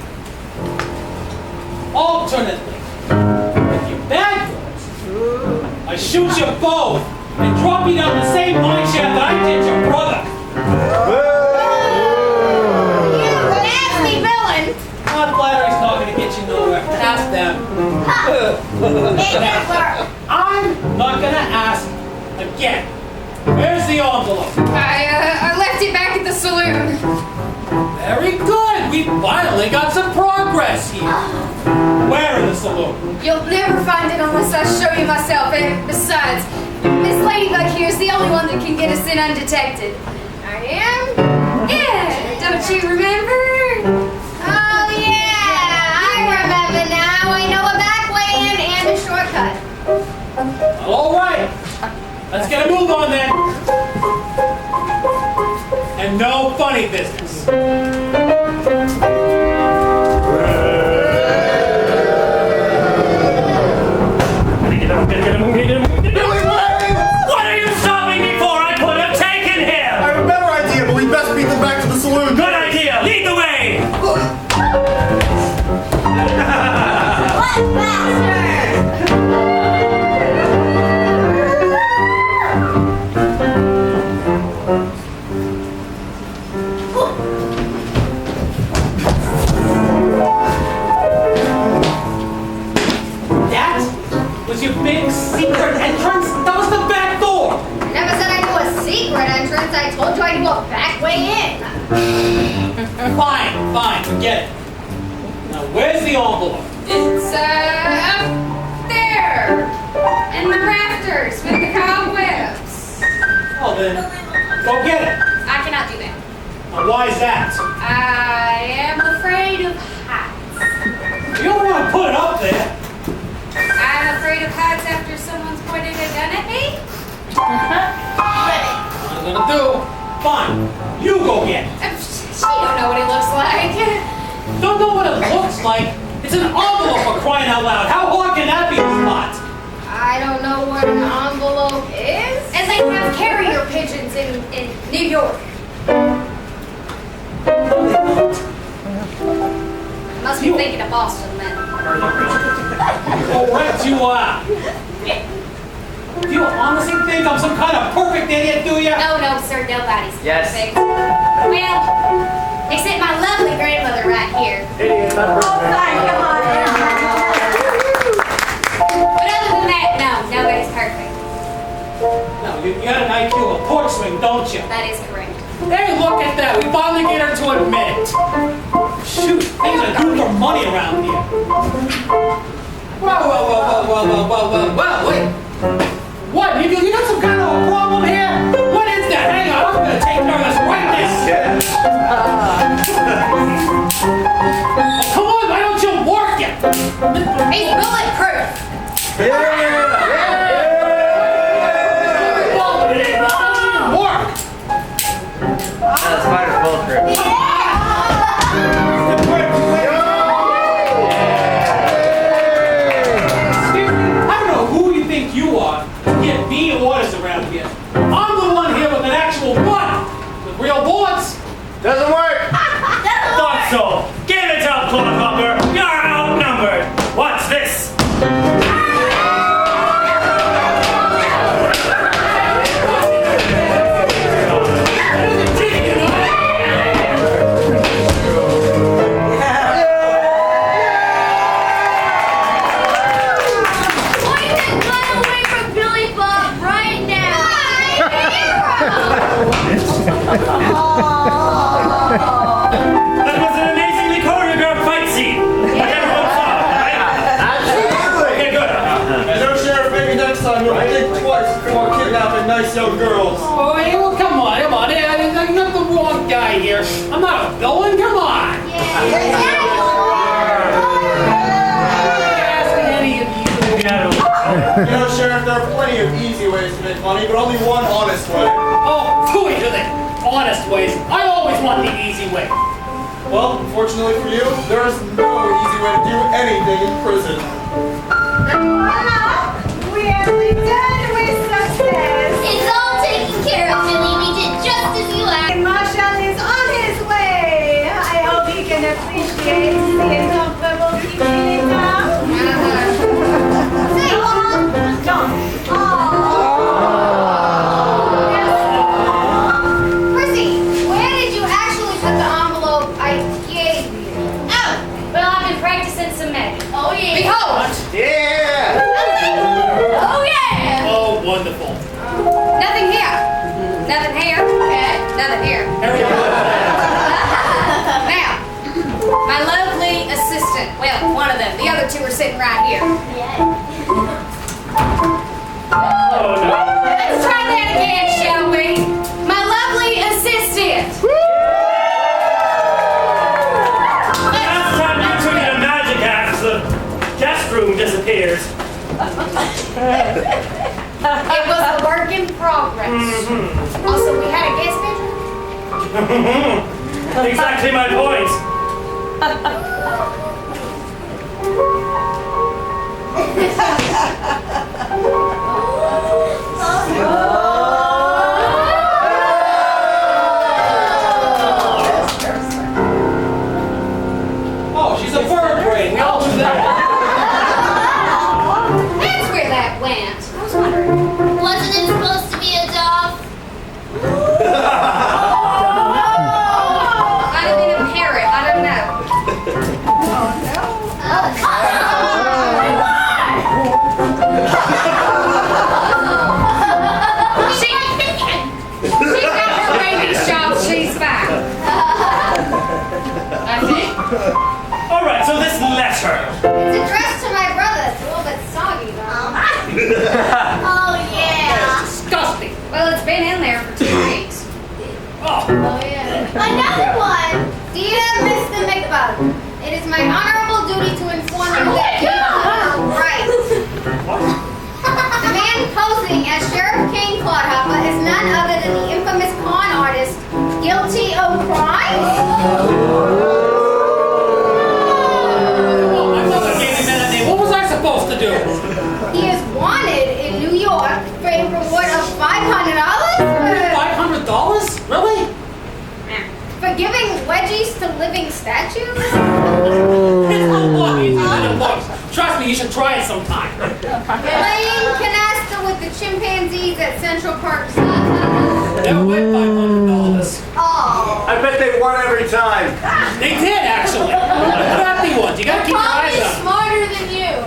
Alternately, if you're bad girls, I shoot you both and drop you down the same mine shaft that I did your brother. You nasty villain! Not flattery's not going to get you nowhere. Ask them. I'm not going to ask again. Where's the envelope? I left it back at the saloon. Very good. We finally got some progress here. Where in the saloon? You'll never find it unless I show you myself. And besides, Miss Ladybug here is the only one that can get us in undetected. I am? Yeah, don't you remember? Oh yeah, I remember now. I know a back way in and a shortcut. All right. Let's get a move on then. And no funny business. What are you stopping me for? I could have taken him! I have a better idea, but we best beat them back to the saloon. Good idea! Lead the way! That was your big secret entrance? That was the back door! I never said I knew a secret entrance. I told you I knew a back way in. Fine, forget it. Now, where's the envelope? It's up there. In the rafters with the cobwebs. Oh, then, go get it. I cannot do that. Now, why is that? I am afraid of heights. You don't want to put it up there. I'm afraid of heights after someone's pointed a gun at me. I'm gonna do. Fine, you go get it. She don't know what it looks like. Don't know what it looks like? It's an envelope for crying out loud. How hard can that be to spot? I don't know what an envelope is. And they have carrier pigeons in New York. Must be thinking of Boston then. Correct you are. Do you honestly think I'm some kind of perfect idiot, do you? No, sir, nobody's Yes. perfect. Well, except my lovely grandmother right here. Idiot, not Oh, perfect. thank you, honey. But other than that, no, nobody's perfect. No, you got an IQ of a porch swing, don't you? That is correct. Hey, look at that. We finally get her to admit it. Shoot, things are good for money around here. Well, wait. What? You got some kind of a problem here? What is that? Hang on, I'm gonna take care of this right now. Come on, why don't you work it? He's bulletproof. Work. That's spider's bulletproof. Excuse me, I don't know who you think you are to give me orders around here. I'm the one here with an actual gun, with real bullets. Doesn't work. Thought so! Give it up, Clodhopper! You're outnumbered! What's this? That was an amazingly choreographed fight scene. Everyone saw it, right? Absolutely. Okay, good. You know, Sheriff, maybe next time you'll think twice before kidnapping nice young girls. Oh, hey, well, come on. Hey, I'm not the wrong guy here. I'm not a villain. Come on. Ask any of you. You know, Sheriff, there are plenty of easy ways to make money, but only one honest way. Oh, phooey to the honest ways. I always want the easy way. Well, fortunately for you, there is no easy way to do anything in prison. We have returned with success. It's all taken care of, Millie. We did just as you asked. And Marshall is on his way. I hope he can appreciate the incomparable keeping it down. Say, Mom. Percy, where did you actually put the envelope I gave you? Oh, well, I've been practicing some magic. Oh, yeah. Behold! Yeah! Oh, yeah. Oh, wonderful. Nothing here. Nothing here. Nothing here. Now, my lovely assistant. Well, one of them. The other two are sitting right here. Oh, no. Let's try that again, shall we? My lovely assistant. Last time you took a magic act, the guest room disappears. It was a work in progress. Also, we had a guest bedroom. Exactly my point. Oh, she's a bird brain. We all do that. That's where that went. I was wondering. Wasn't it supposed to be a dove? Might have been a parrot. I don't know. She got her rabies shot. She's fine. I think. All right, so this letter. It's addressed to my brother. It's a little bit soggy, though. Oh, yeah. Disgusting. Well, it's been in there for 2 weeks. Oh, Another one. Dear Mr. McBug, it is my honorable duty to inform you that you are right. The man posing as Sheriff Kane Clodhopper is none other than the infamous con artist, guilty of crime. well, my mother gave me that name. What was I supposed to do? He is wanted in New York for a reward of $500. $500? Really? For giving wedgies to living statues? It's a lot easier than it looks. Trust me, you should try it sometime. Playing canasta with the chimpanzees at Central Park Zoo. Never win $500. Oh. I bet they won every time. They did, actually. Crappy ones. You gotta keep your eyes Probably on. smarter than you.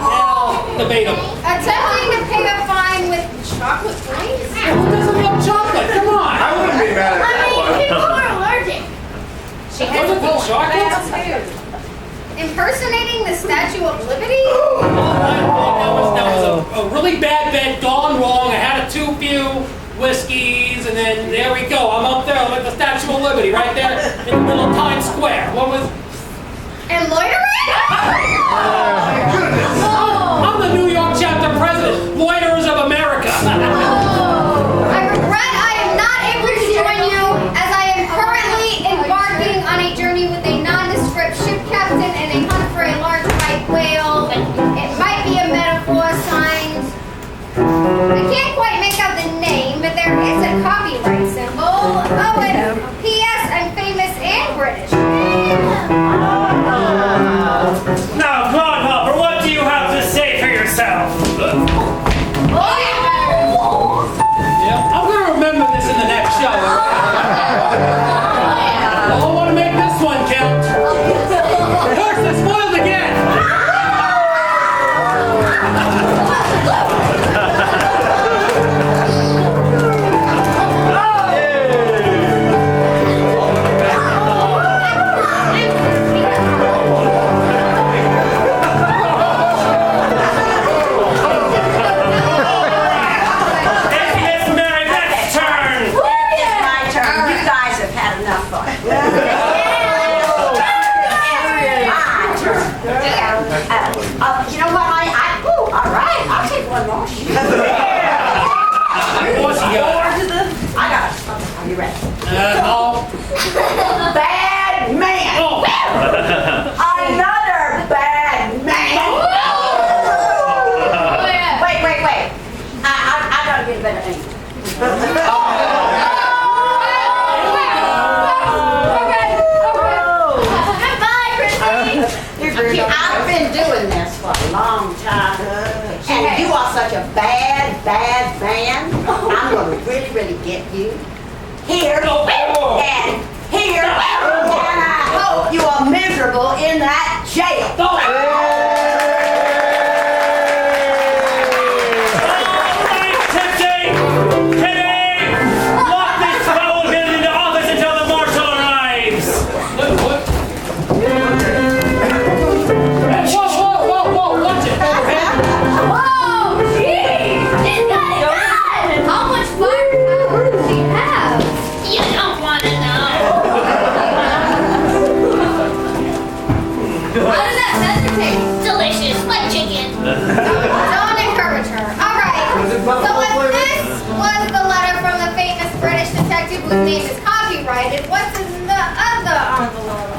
Well, debatable. Attempting to pay a fine with chocolate flakes? Who doesn't love chocolate? Come on. I wouldn't be mad at that one. People are allergic. She Was has it the chocolate? impersonating the Statue of Liberty? That was a really bad bet, gone wrong. I had a too few whiskeys, and then there we go. I'm up there. I'm at the Statue of Liberty, right there in the middle of Times Square. What was? And loitering? I'm the New York chapter president, Loiterers of America. I regret I am not able to join you as I am currently embarking on a journey with a nondescript ship captain and a hunt for a large white whale. It might be a metaphor signed. I can't quite make out the name, but there is a copyright symbol. Oh, and P.S. I'm famous and British. Now, Clodhopper, what do you have to say for yourself? Yeah, I'm gonna remember this in the next show. I want to make this one count. Curse is spoiled again. here, and here, and I hope you are miserable in that jail. Delicious, like chicken. Don't encourage her. All right. So if this was the letter from the famous British detective whose name is copyrighted, what's in the other envelope?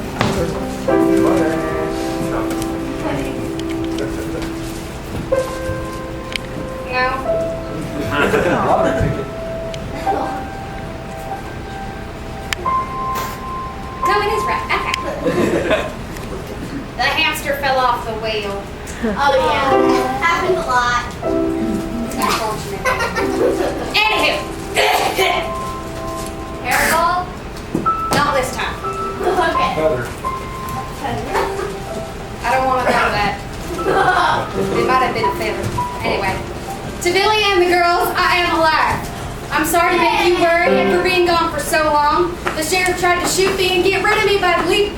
No, it is right. Okay. The hamster fell off the wheel. Oh yeah, happens a lot. Unfortunate. Anywho. Hairball? Not this time. Okay. I don't want to know that. It might have been a feather. Anyway. To Billy and the girls, I am alive. I'm sorry to make you worry and for being gone for so long. The sheriff tried to shoot me and get rid of me by leaving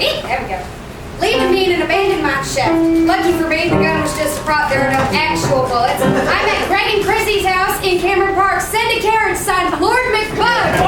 me in an abandoned mine shaft. Lucky for me, the gun was just a prop. There are no actual bullets. I'm at Greg and Chrissy's house in Cameron Park. Send a carriage signed Lord McBug.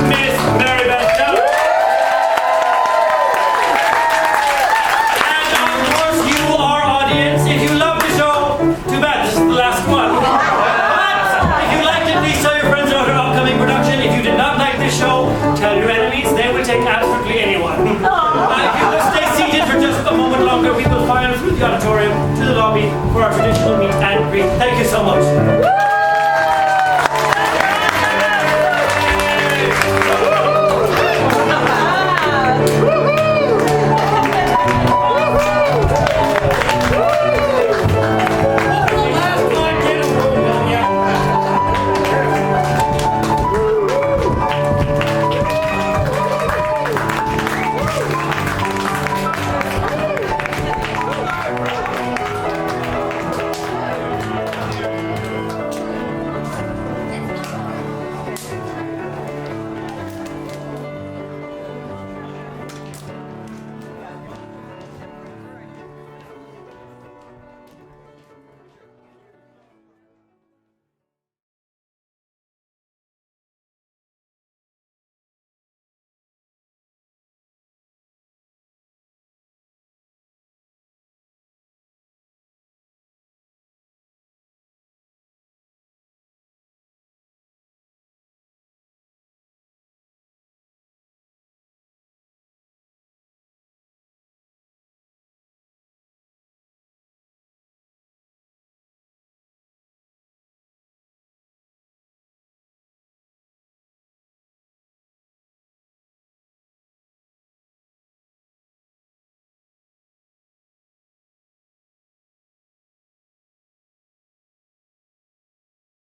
Miss Mary Beth Dowd. And of course you, our audience, if you love the show, too bad this is the last one. But if you liked it, please tell your friends about our upcoming production. If you did not like this show, tell your enemies. They will take absolutely anyone. If you will stay seated for just a moment longer, we will file through the auditorium to the lobby for our traditional